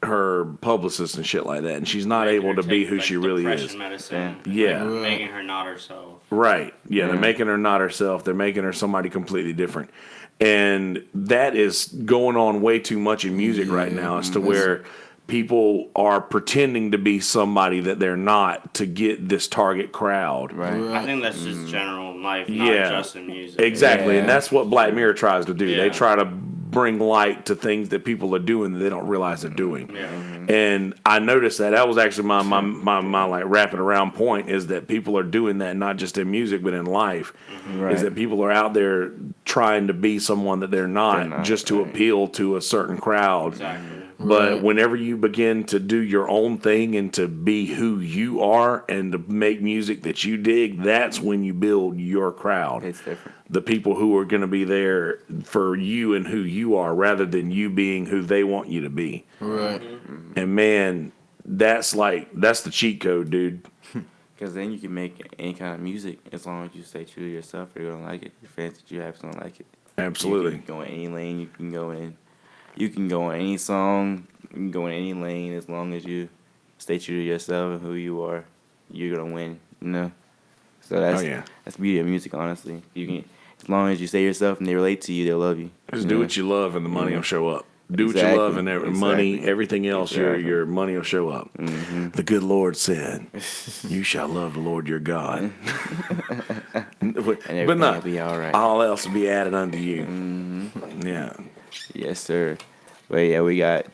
her publicist and shit like that, and she's not able to be who she really is. Medicine, Yeah. making her not herself. Right. Yeah, they're making her not herself. They're making her somebody completely different. And that is going on way too much in music right now as to where people are pretending to be somebody that they're not to get this target crowd. Right. I think that's just general life, not just in music. Exactly. Yeah. And that's what Black Mirror tries to do. Yeah. They try to bring light to things that people are doing that they don't realize they're doing. Yeah. And I noticed that was actually my like wrapping around point is that people are doing that not just in music but in life. Right. Is that people are out there trying to be someone that they're not just to appeal to a certain crowd. Exactly. But whenever you begin to do your own thing and to be who you are and to make music that you dig, that's when you build your crowd. It's different. The people who are going to be there for you and who you are rather than you being who they want you to be. Right. And man, that's the cheat code, dude. Because then you can make any kind of music as long as you stay true to yourself. You're going to like it. Your fans that you have is going to like it. Absolutely. You can go in any lane. You can go in. You can go in any song. You can go in any lane as long as you stay true to yourself and who you are. You're going to win, you know? So that's that's the beauty of music, honestly. You can, as long as you stay yourself and they relate to you, they'll love you. Just do what you love and the money will show up. Do what you Exactly. love and money, everything else, your money will show up. The good Lord said, you shall love the Lord your God. But will be all right. all else will be added unto you. Yeah. Yes, sir. But yeah, we got.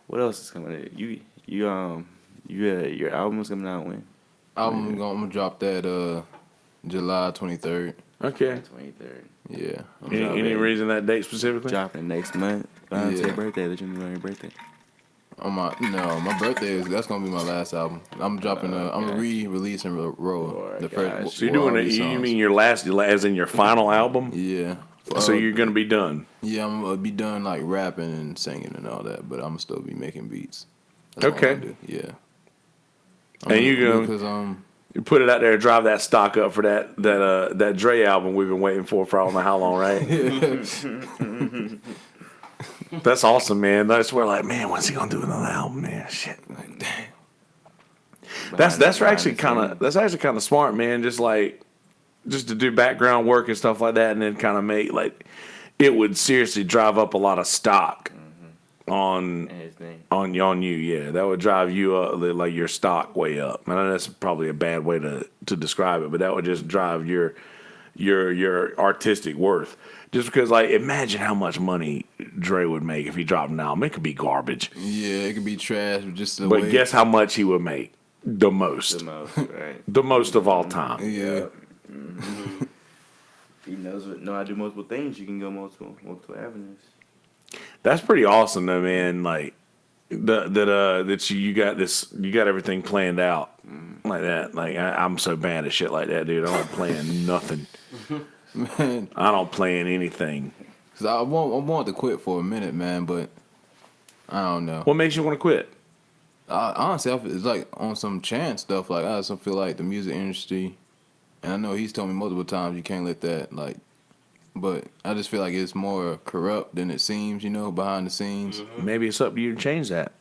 What else is coming out? Your album's coming out when? I'm gonna drop that July 23rd. Okay. 23rd. Yeah. Any reason that date specifically? Dropping next month. Valentine's Yeah. birthday. Let you know your birthday. My birthday that's gonna be my last album. I'm dropping. I'm re-releasing Roll. The first. So you're doing it. You mean your last, as in your final album? Yeah. So you're gonna be done. Yeah, I'm gonna be done like rapping and singing and all that, but I'm still be making beats. That's what Okay. I'm gonna do. Yeah. And you go. Because You put it out there and drive that stock up for that Dre album we've been waiting for I don't know how long, right? That's awesome, man. That's where like, man, when's he gonna do another album, man? Shit. Like, dang. That's actually kind of smart, man. Just to do background work and stuff like that, and then kind of make like it would seriously drive up a lot of stock on you. Yeah, that would drive you up, like your stock way up. I know that's probably a bad way to describe it, but that would just drive your artistic worth. Just because, like, imagine how much money Dre would make if he dropped an album. It could be garbage. yeah, it could be trash, but just the But way. guess how much he would make? The most. The most, right? The most of all time. Yeah. He know how to do multiple things. You can go multiple avenues. That's pretty awesome, though, man. Like that you got everything planned out like that. Like I'm so bad at shit like that, dude. I don't plan nothing. Man, I don't plan anything. 'cause I want to quit for a minute, man, but I don't know. What makes you want to quit? Honestly, it's like on some chance stuff. Like I just feel like the music industry, and I know he's told me multiple times you can't let that like. But I just feel like it's more corrupt than it seems, behind the scenes. Maybe it's up to you to change that.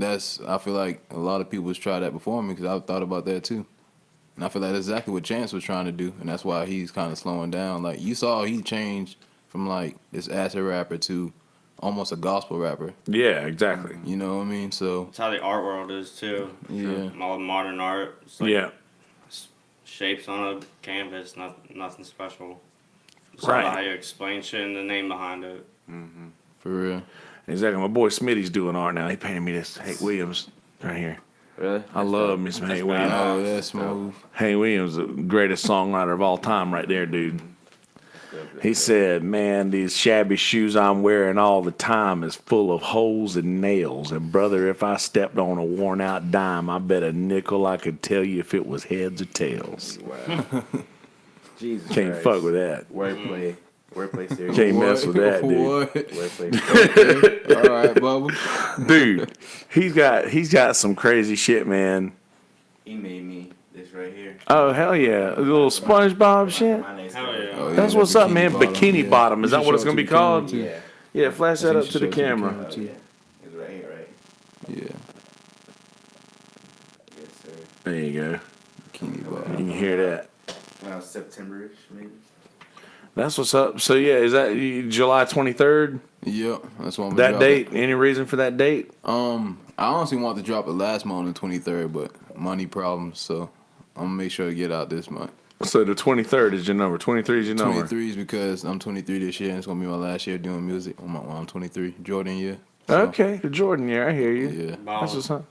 I feel like a lot of people has tried that before me because I've thought about that too. And I feel like that's exactly what Chance was trying to do. And that's why he's kind of slowing down. Like, you saw he changed from, like, this acid rapper to almost a gospel rapper. Yeah, exactly. You know what I mean? So, That's how the art world is, too. Yeah. All the modern art. It's like Yeah. shapes on a canvas, nothing special. It's Right. all how you explain shit and the name behind it. for real. Exactly. My boy Smitty's doing art now. He painted me this Hank Williams right here. Really? I love me some Hank Williams. Oh, that's smooth. Hank Williams, the greatest songwriter of all time right there, dude. He said, man, these shabby shoes I'm wearing all the time is full of holes and nails. And, brother, if I stepped on a worn-out dime, I bet a nickel I could tell you if it was heads or tails. Wow. Jesus Can't Christ. fuck with that. Wordplay series. Can't mess with that, dude. What? Wordplay. All right, Bubba. Dude, he's got some crazy shit, man. He made me this right here. Oh, hell yeah. A little SpongeBob shit. My name's Hell yeah. Oh, yeah, That's that what's up, man. Bottom. Bikini Yeah. Bottom. Is You that should what it's show going to it be to the camera, called? too. Yeah. Yeah, flash that You up should to show the it to the camera. camera, too. It's right here, right? Yeah. Yes, sir. There you go. Kenny You Ball. can hear that. Around September-ish, maybe. That's what's up. So yeah, is that July 23rd? Yep, that's what I'm gonna That drop date? it. Any reason for that date? I honestly want to drop it last month on the 23rd, but money problems, so I'm gonna make sure to get out this month. So the 23rd is your number. 23 is your number. 23 is because I'm 23 this year, and it's gonna be my last year doing music. I'm 23, Jordan year. So, Okay, the Jordan year. I hear you. Yeah. That's what's up.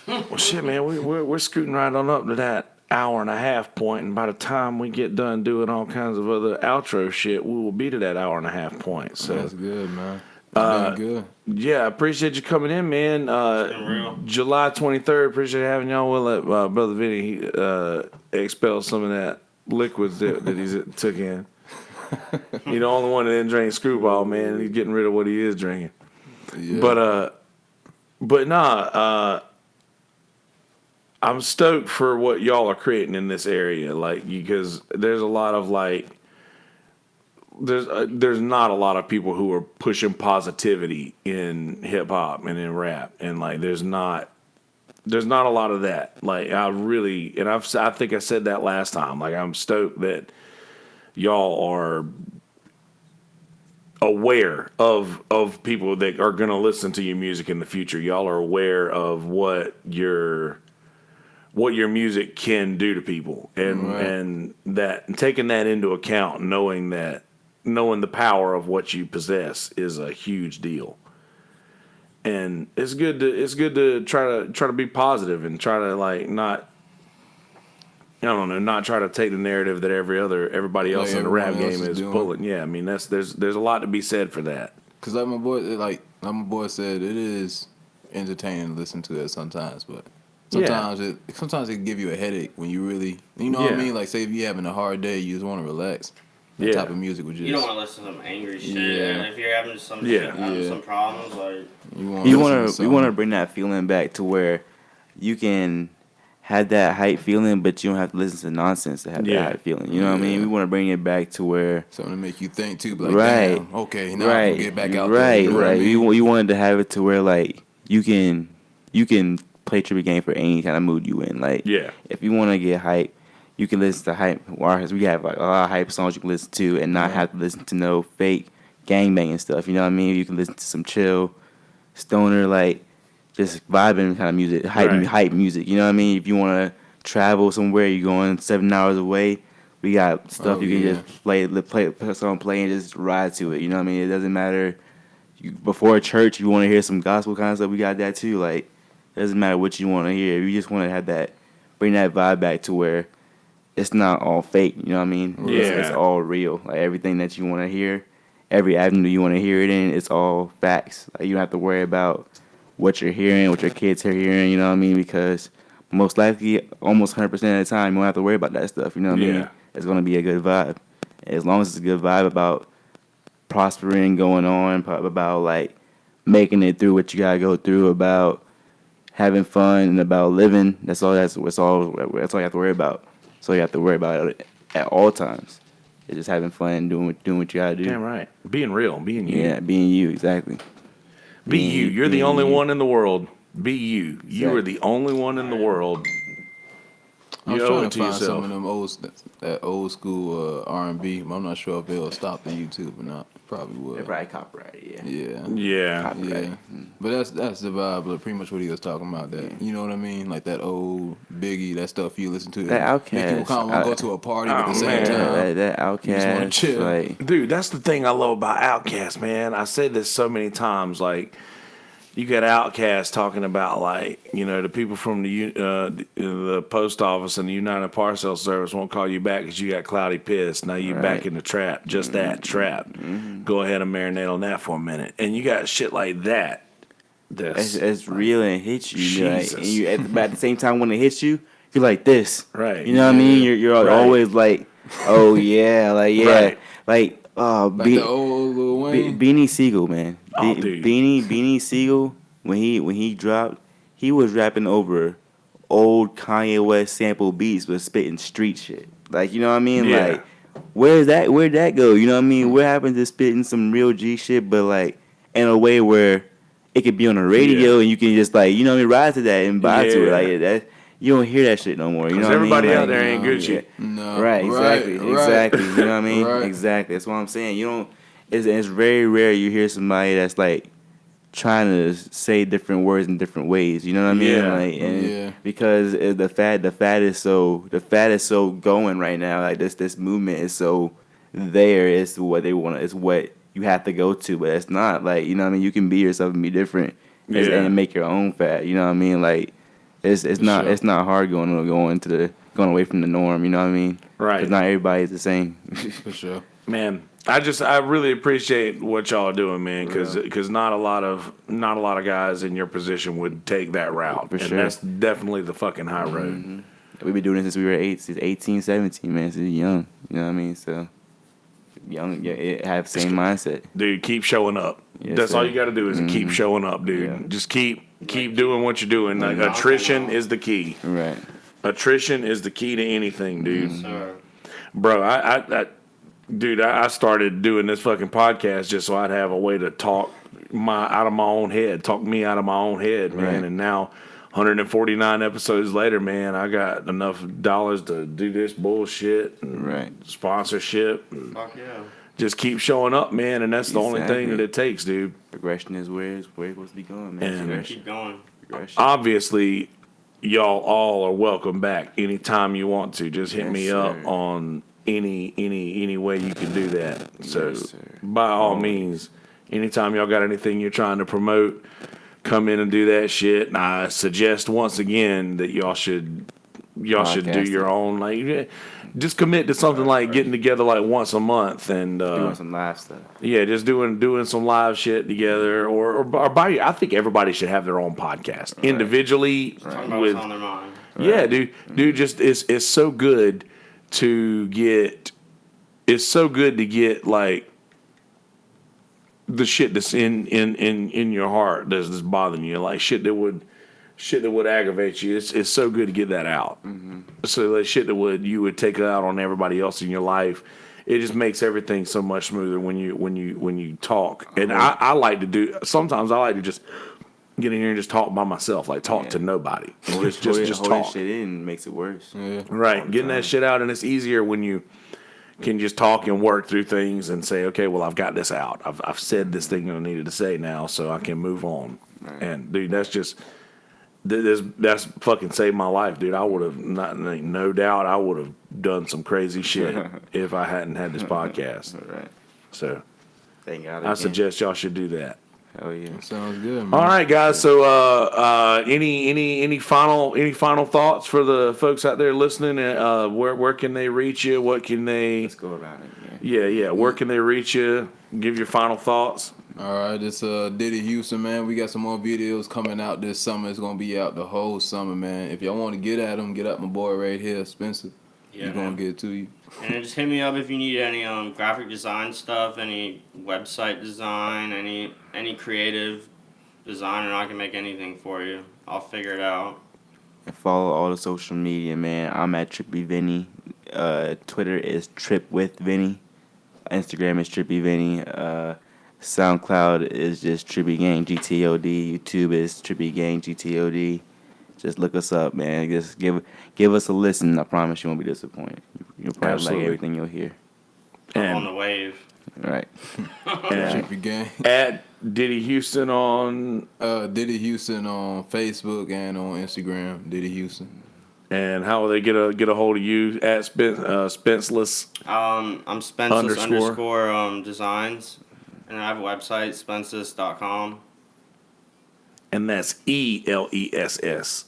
Well, shit, man, we're scooting right on up to that hour and a half point, and by the time we get done doing all kinds of other outro shit, we will be to that hour and a half point. So that's good, man. It's been good. yeah, I appreciate you coming in, man. been real. July 23rd, appreciate having y'all. We'll let Brother Vinny expel some of that liquids that he took in. He the only one that didn't drink Screwball, man. He's getting rid of what he is drinking. Yeah. But nah, I'm stoked for what y'all are creating in this area, like, because there's a lot of like, there's not a lot of people who are pushing positivity in hip hop and in rap, and like there's not a lot of that. Like I think I said that last time. Like I'm stoked that y'all are aware of people that are gonna listen to your music in the future. Y'all are aware of what your music can do to people, and taking that into account, knowing the power of what you possess is a huge deal. And it's good to try to be positive and try to like not try to take the narrative that everybody else in the rap game is pulling. Yeah, I mean there's a lot to be said for that. Cause like my boy said, it is entertaining to listen to it sometimes, but sometimes it can give you a headache when you really, what I mean? Like, say if you're having a hard day, you just want to relax. That type of music would just... You don't want to listen to some angry shit. Yeah. And if you're having some shit, some problems, like... You want to bring that feeling back to where you can have that hype feeling, but you don't have to listen to nonsense to have that hype feeling. You know what I mean? We want to bring it back to where... Something to make you think, too. Like, damn, okay, now I can get back out there. Right, you know what I mean? You wanted to have it to where, like, you can play Trippy game for any kind of mood you in. Like, if you want to get hype, you can listen to hype. We have like a lot of hype songs you can listen to and not have to listen to no fake gangbanging stuff. You know what I mean? You can listen to some chill, stoner, like just vibing kind of music, hype music. You know what I mean? If you want to travel somewhere, you're going 7 hours away. We got stuff you can just play a song, play and just ride to it. You know what I mean? It doesn't matter. Before church, you want to hear some gospel kind of stuff. We got that too. Like, it doesn't matter what you want to hear. You just want to have that, bring that vibe back to where it's not all fake. You know what I mean? It's all real. Like everything that you want to hear, every avenue you want to hear it in, it's all facts. Like you don't have to worry about what you're hearing, what your kids are hearing. You know what I mean? Because most likely, almost 100% of the time, you don't have to worry about that stuff. You know what I mean? It's gonna be a good vibe. As long as it's a good vibe about prospering, going on, about like making it through what you gotta go through, about having fun and about living. That's all you have to worry about. So you have to worry about it at all times. It's just having fun and doing what you gotta do. Damn right. Being real, being you. Yeah, being you, exactly. Be you. You're the only one in the world. Be you. Exactly. You are the only one in the world. I was trying to find some of them old school R&B, but I'm not sure if they'll stop the YouTube or not. Probably would. They're probably copyrighted, Yeah. But that's the vibe. Like pretty much what he was talking about. That you know what I mean? Like that old Biggie, that stuff you listen to. That Outkast. Make people kind of want to go to a party at the same time. That Outkast. You just want to chill. Like, dude, that's the thing I love about Outkast, man. I said this so many times. Like, you got Outkast talking about, like, you know, the people from the post office and the United Parcel Service won't call you back because you got cloudy piss. Now you back in the trap. Just that trap. Go ahead and marinate on that for a minute. And you got shit like that. It's real and hits you. Jesus. Like, and you at the same time when it hits you, you're like this. Right. You know what I mean? You're always like, oh yeah, like yeah, Right. like the old Lil Wayne. Beanie Siegel, man. Dude. Beanie Siegel, when he dropped, he was rapping over old Kanye West sample beats but spitting street shit. Like, you know what I mean? Yeah. Like, where'd that go? You know what I mean? What happened to spitting some real G shit but like in a way where it could be on the radio and you can just like, you know what I mean, ride to that and vibe to it. Yeah. Like that, you don't hear that shit no more. You know what I mean? everybody out Like, there ain't Gucci. No. Right, exactly, Right. exactly. You know what I mean? Right. Exactly. That's what I'm saying. You don't. It's very rare you hear somebody that's like trying to say different words in different ways. You know what I mean? Yeah. Like, and Yeah. because the fad is so going right now. Like this movement is so there. It's what they want. It's what you have to go to, but it's not. Like, you know what I mean? You can be yourself and be different, and make your own fad. You know what I mean? Like, it's not sure. it's not hard going away from the norm. You know what I mean? Right. Because not everybody is the same. For sure. Man, I really appreciate what y'all are doing, man, because not a lot of guys in your position would take that route. For and sure. that's definitely the fucking high road. We've been doing it since we were 18, 17, man. Since young. You know what I mean? So young, have the same mindset. Dude, keep showing up. Yes, That's all sir. you got to do is keep showing up, dude. Yeah. Just keep doing what you're doing. Like, attrition is the key. Right. Attrition is the key to anything, dude. Sir. Bro, I started doing this fucking podcast just so I'd have a way to talk me out of my own head, man. Right. And now, 149 episodes later, man, I got enough dollars to do this bullshit and Right. sponsorship. And Fuck yeah. just keep showing up, man, and that's the only thing Exactly. that it takes, dude. Progression is where it's supposed to be going, man. And- Progression. Keep going. Progression. Obviously, y'all all are welcome back anytime you want to. Just hit Yes, me up sir. on any way you can do that. So Yes, sir. by all means, anytime y'all got anything you're trying to promote, come in and do that shit. And I suggest once again that y'all should do Podcast your it. own, like, just commit to something like getting together like once a month and Doing some live stuff. yeah, just doing some live shit together, or I think everybody should have their own podcast individually. Talk about With what's on their mind. yeah, dude, just it's so good to get. It's so good to get like the shit that's in your heart that's bothering you, like shit that would aggravate you. It's so good to get that out. So like shit that you would take out on everybody else in your life. It just makes everything so much smoother when you talk. And I like to do. Sometimes I like to just get in here and just talk by myself, like talk to nobody. Just Holding talk. shit in makes it worse. Yeah. Right, getting that shit out, and it's easier when you can just talk and work through things and say, okay, well, I've got this out. I've said this thing that I needed to say now, so I can move on. And dude, that's just that's fucking saved my life, dude. I would have no doubt I would have done some crazy shit if I hadn't had this podcast. Right. So Thank God. I again. suggest y'all should do that. Hell yeah. Sounds good, man. All right, guys. So, any final thoughts for the folks out there listening? Where can they reach you? What can they? Let's go around it. Yeah. Yeah. Where can they reach you? Give your final thoughts. All right, it's Diddy Houston, man. We got some more videos coming out this summer. It's gonna be out the whole summer, man. If y'all want to get at them, get at my boy right here, Spencer. Yeah, He's gonna man. get it to you. And then just hit me up if you need any graphic design stuff, any website design, any creative design, and I can make anything for you. I'll figure it out. And follow all the social media, man. I'm at Trippy Vinny. Twitter is Trip with Vinny. Instagram is Trippy Vinny. SoundCloud is just Trippy Gang GTOD. YouTube is Trippy Gang GTOD. Just look us up, man. Just give us a listen. I promise you won't be disappointed. You'll probably Absolutely. like everything you'll hear. I'm on And, the wave. Right. and Trippy Gang. at Diddy Houston on, Diddy Houston on Facebook and on Instagram. Diddy Houston. and how will they get a hold of you at Spenceless? I'm Spenceless _ designs, and I have a website, spenceless.com. And that's ELESS,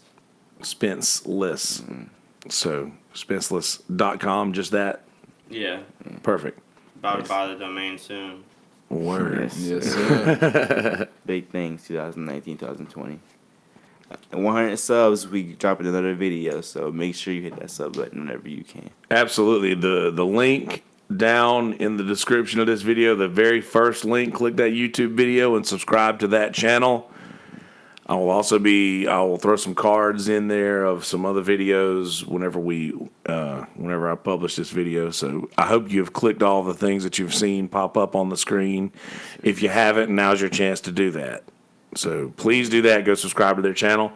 Spenceless. So Spenceless.com, just that. Yeah, Perfect. about to buy the domain soon. Word. Yes, sir. Big things, 2019, 2020. And 100 subs, we dropping another video. So make sure you hit that sub button whenever you can. Absolutely. The link down in the description of this video, the very first link, click that YouTube video and subscribe to that channel. I will throw some cards in there of some other videos whenever I publish this video. So I hope you've clicked all the things that you've seen pop up on the screen. If you haven't, now's your chance to do that. So please do that. Go subscribe to their channel.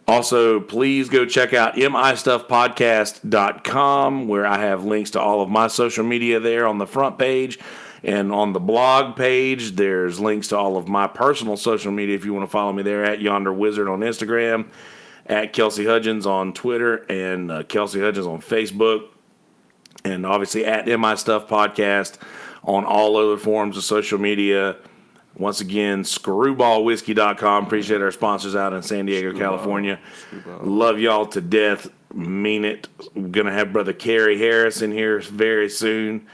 Also, please go check out mistuffpodcast.com, where I have links to all of my social media there on the front page. And on the blog page, there's links to all of my personal social media if you want to follow me there, at Yonder Wizard on Instagram, at Kelsey Hudgens on Twitter, and Kelsey Hudgens on Facebook. And obviously at MI Stuff Podcast on all other forms of social media. Once again, screwballwhiskey.com. Appreciate our sponsors out in San Diego, California. Love y'all to death. Mean it. I'm going to have Brother Kerry Harris in here very soon.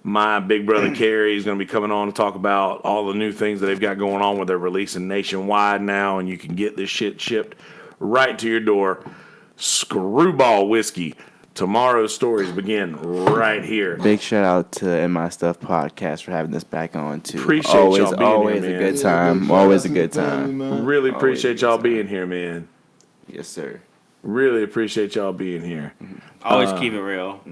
My big brother Kerry is going to be coming on to talk about all the new things that they've got going on with their releasing nationwide now, and you can get this shit shipped right to your door. Screwball Whiskey. Tomorrow's stories begin right here. Big shout out to My Stuff Podcast for having us back on too. Appreciate y'all being always here, a man. good time. Always a good time. Really appreciate y'all being here, man. Yes, sir. Really appreciate y'all being here. Always keep it real.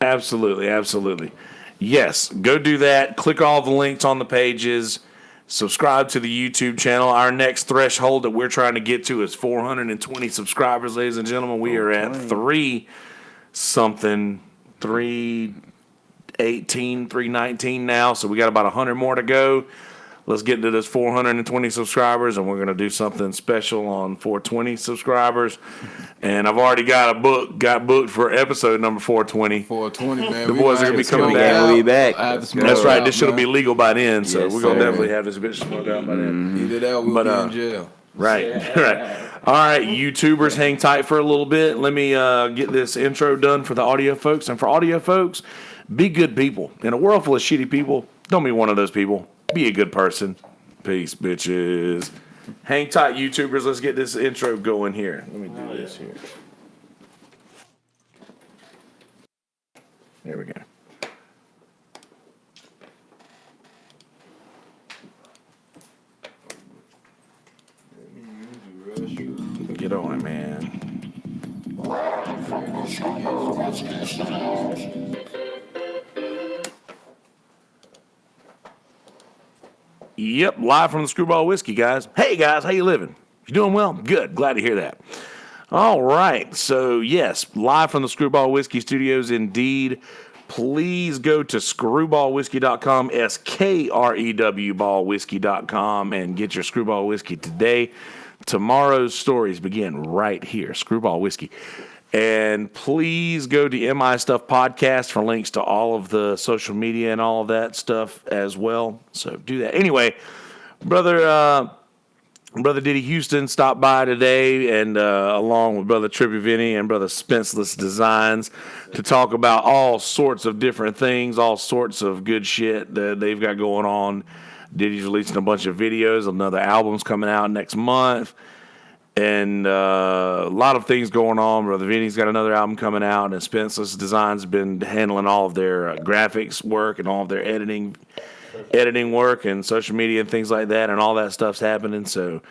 Absolutely, absolutely. Yes, go do that. Click all the links on the pages. Subscribe to the YouTube channel. Our next threshold that we're trying to get to is 420 subscribers, ladies and gentlemen. We are at 318, 319 now, so we got about 100 more to go. Let's get to this 420 subscribers, and we're going to do something special on 420 subscribers. And I've already got booked for episode number 420. 420, man. The boys are going to be coming back. We'll be back. That's right. This shit'll be legal by then, so Yes, we're going to sir. definitely have this bitch smoked out by then. Either that or we'll be in jail. Right, right. All right, YouTubers, hang tight for a little bit. Let me get this intro done for the audio folks. And for audio folks, be good people. In a world full of shitty people, don't be one of those people. Be a good person. Peace, bitches. Hang tight, YouTubers. Let's get this intro going here. Let me do this here. There we go. Get on it, man. Yep, live from the Screwball Whiskey, guys. Hey, guys, how you living? You doing well? Good. Glad to hear that. All right. So, yes, live from the Screwball Whiskey Studios, indeed. Please go to screwballwhiskey.com, SKREW ballwhiskey.com, and get your Screwball Whiskey today. Tomorrow's stories begin right here, Screwball Whiskey. And please go to MI Stuff Podcast for links to all of the social media and all of that stuff as well. So do that. Anyway, Brother Diddy Houston stopped by today, and along with Brother Trippy Vinny and Brother Spenceless Designs, to talk about all sorts of different things, all sorts of good shit that they've got going on. Diddy's releasing a bunch of videos. Another album's coming out next month. And a lot of things going on. Brother Vinny's got another album coming out, and Spenceless Designs have been handling all of their graphics work and all of their editing work and social media and things like that, and all that stuff's happening. So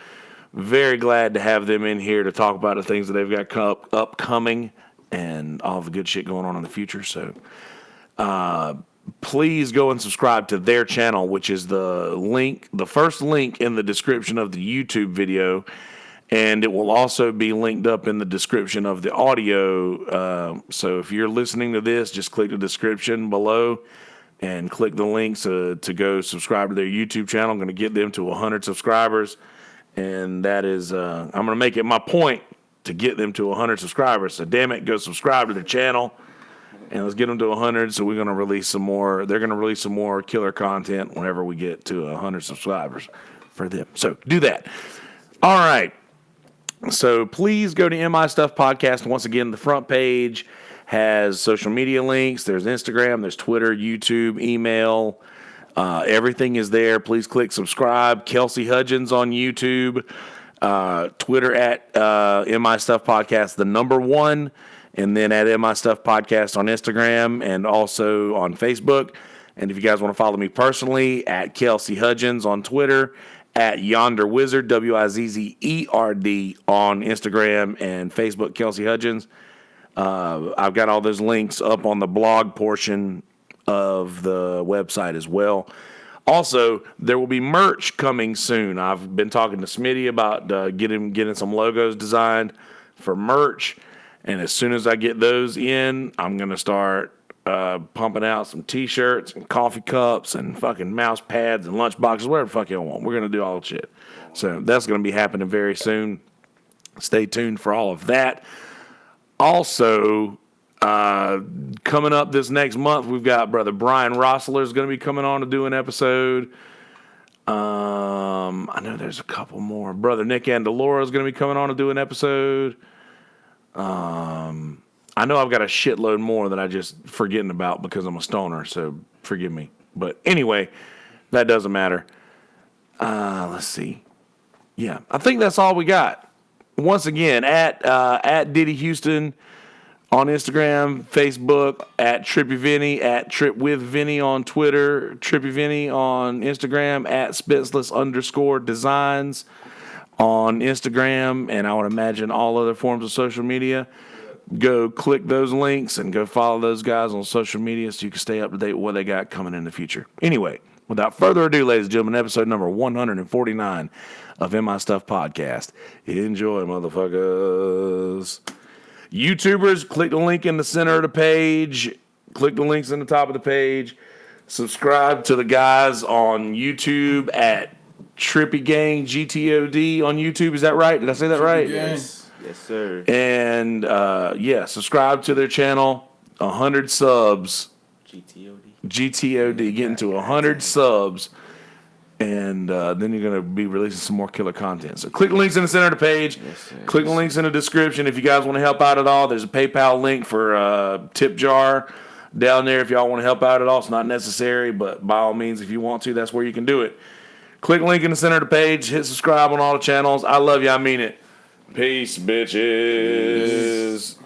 very glad to have them in here to talk about the things that they've got upcoming and all the good shit going on in the future. So please go and subscribe to their channel, which is the first link in the description of the YouTube video. And it will also be linked up in the description of the audio. So if you're listening to this, just click the description below and click the links to go subscribe to their YouTube channel. I'm going to get them to 100 subscribers. And that is, I'm going to make it my point to get them to 100 subscribers. So damn it, go subscribe to their channel. And let's get them to 100. So we're going to release some more. They're going to release some more killer content whenever we get to 100 subscribers for them. So do that. All right. So please go to MI Stuff Podcast. Once again, the front page has social media links. There's Instagram, there's Twitter, YouTube, email. Everything is there. Please click subscribe. Kelsey Hudgens on YouTube. Twitter at MI Stuff Podcast, the number 1. And then at MI Stuff Podcast on Instagram and also on Facebook. And if you guys want to follow me personally, at Kelsey Hudgens on Twitter. At Yonder Wizard, WIZZERD on Instagram and Facebook, Kelsey Hudgens. I've got all those links up on the blog portion of the website as well. Also, there will be merch coming soon. I've been talking to Smitty about getting some logos designed for merch. And as soon as I get those in, I'm going to start pumping out some T-shirts and coffee cups and fucking mouse pads and lunch boxes, whatever the fuck you want. We're going to do all the shit. So that's going to be happening very soon. Stay tuned for all of that. Also, coming up this next month, we've got brother Brian Rossler is going to be coming on to do an episode. I know there's a couple more. Brother Nick Andalora is going to be coming on to do an episode. I know I've got a shitload more that I just forgetting about because I'm a stoner, so forgive me. But anyway, that doesn't matter. Let's see. Yeah, I think that's all we got. Once again, at Diddy Houston on Instagram, Facebook, at Trippy Vinny, at Trip with Vinny on Twitter, Trippy Vinny on Instagram, at Spenceless_designs on Instagram, and I would imagine all other forms of social media. Go click those links and go follow those guys on social media so you can stay up to date with what they got coming in the future. Anyway, without further ado, ladies and gentlemen, episode number 149 of In My Stuff Podcast. Enjoy, motherfuckers. YouTubers, click the link in the center of the page. Click the links in the top of the page. Subscribe to the guys on YouTube at Trippy Gang GTOD on YouTube. Is that right? Did I say that right? Yes. Yes, sir. And, subscribe to their channel. 100 subs. GTOD. Getting to 100 subs. And then you're going to be releasing some more killer content. So click the links in the center of the page. Yes, click the links in the description. If you guys want to help out at all, there's a PayPal link for tip jar down there if y'all want to help out at all. It's not necessary, but by all means, if you want to, that's where you can do it. Click the link in the center of the page. Hit subscribe on all the channels. I love you. I mean it. Peace, bitches.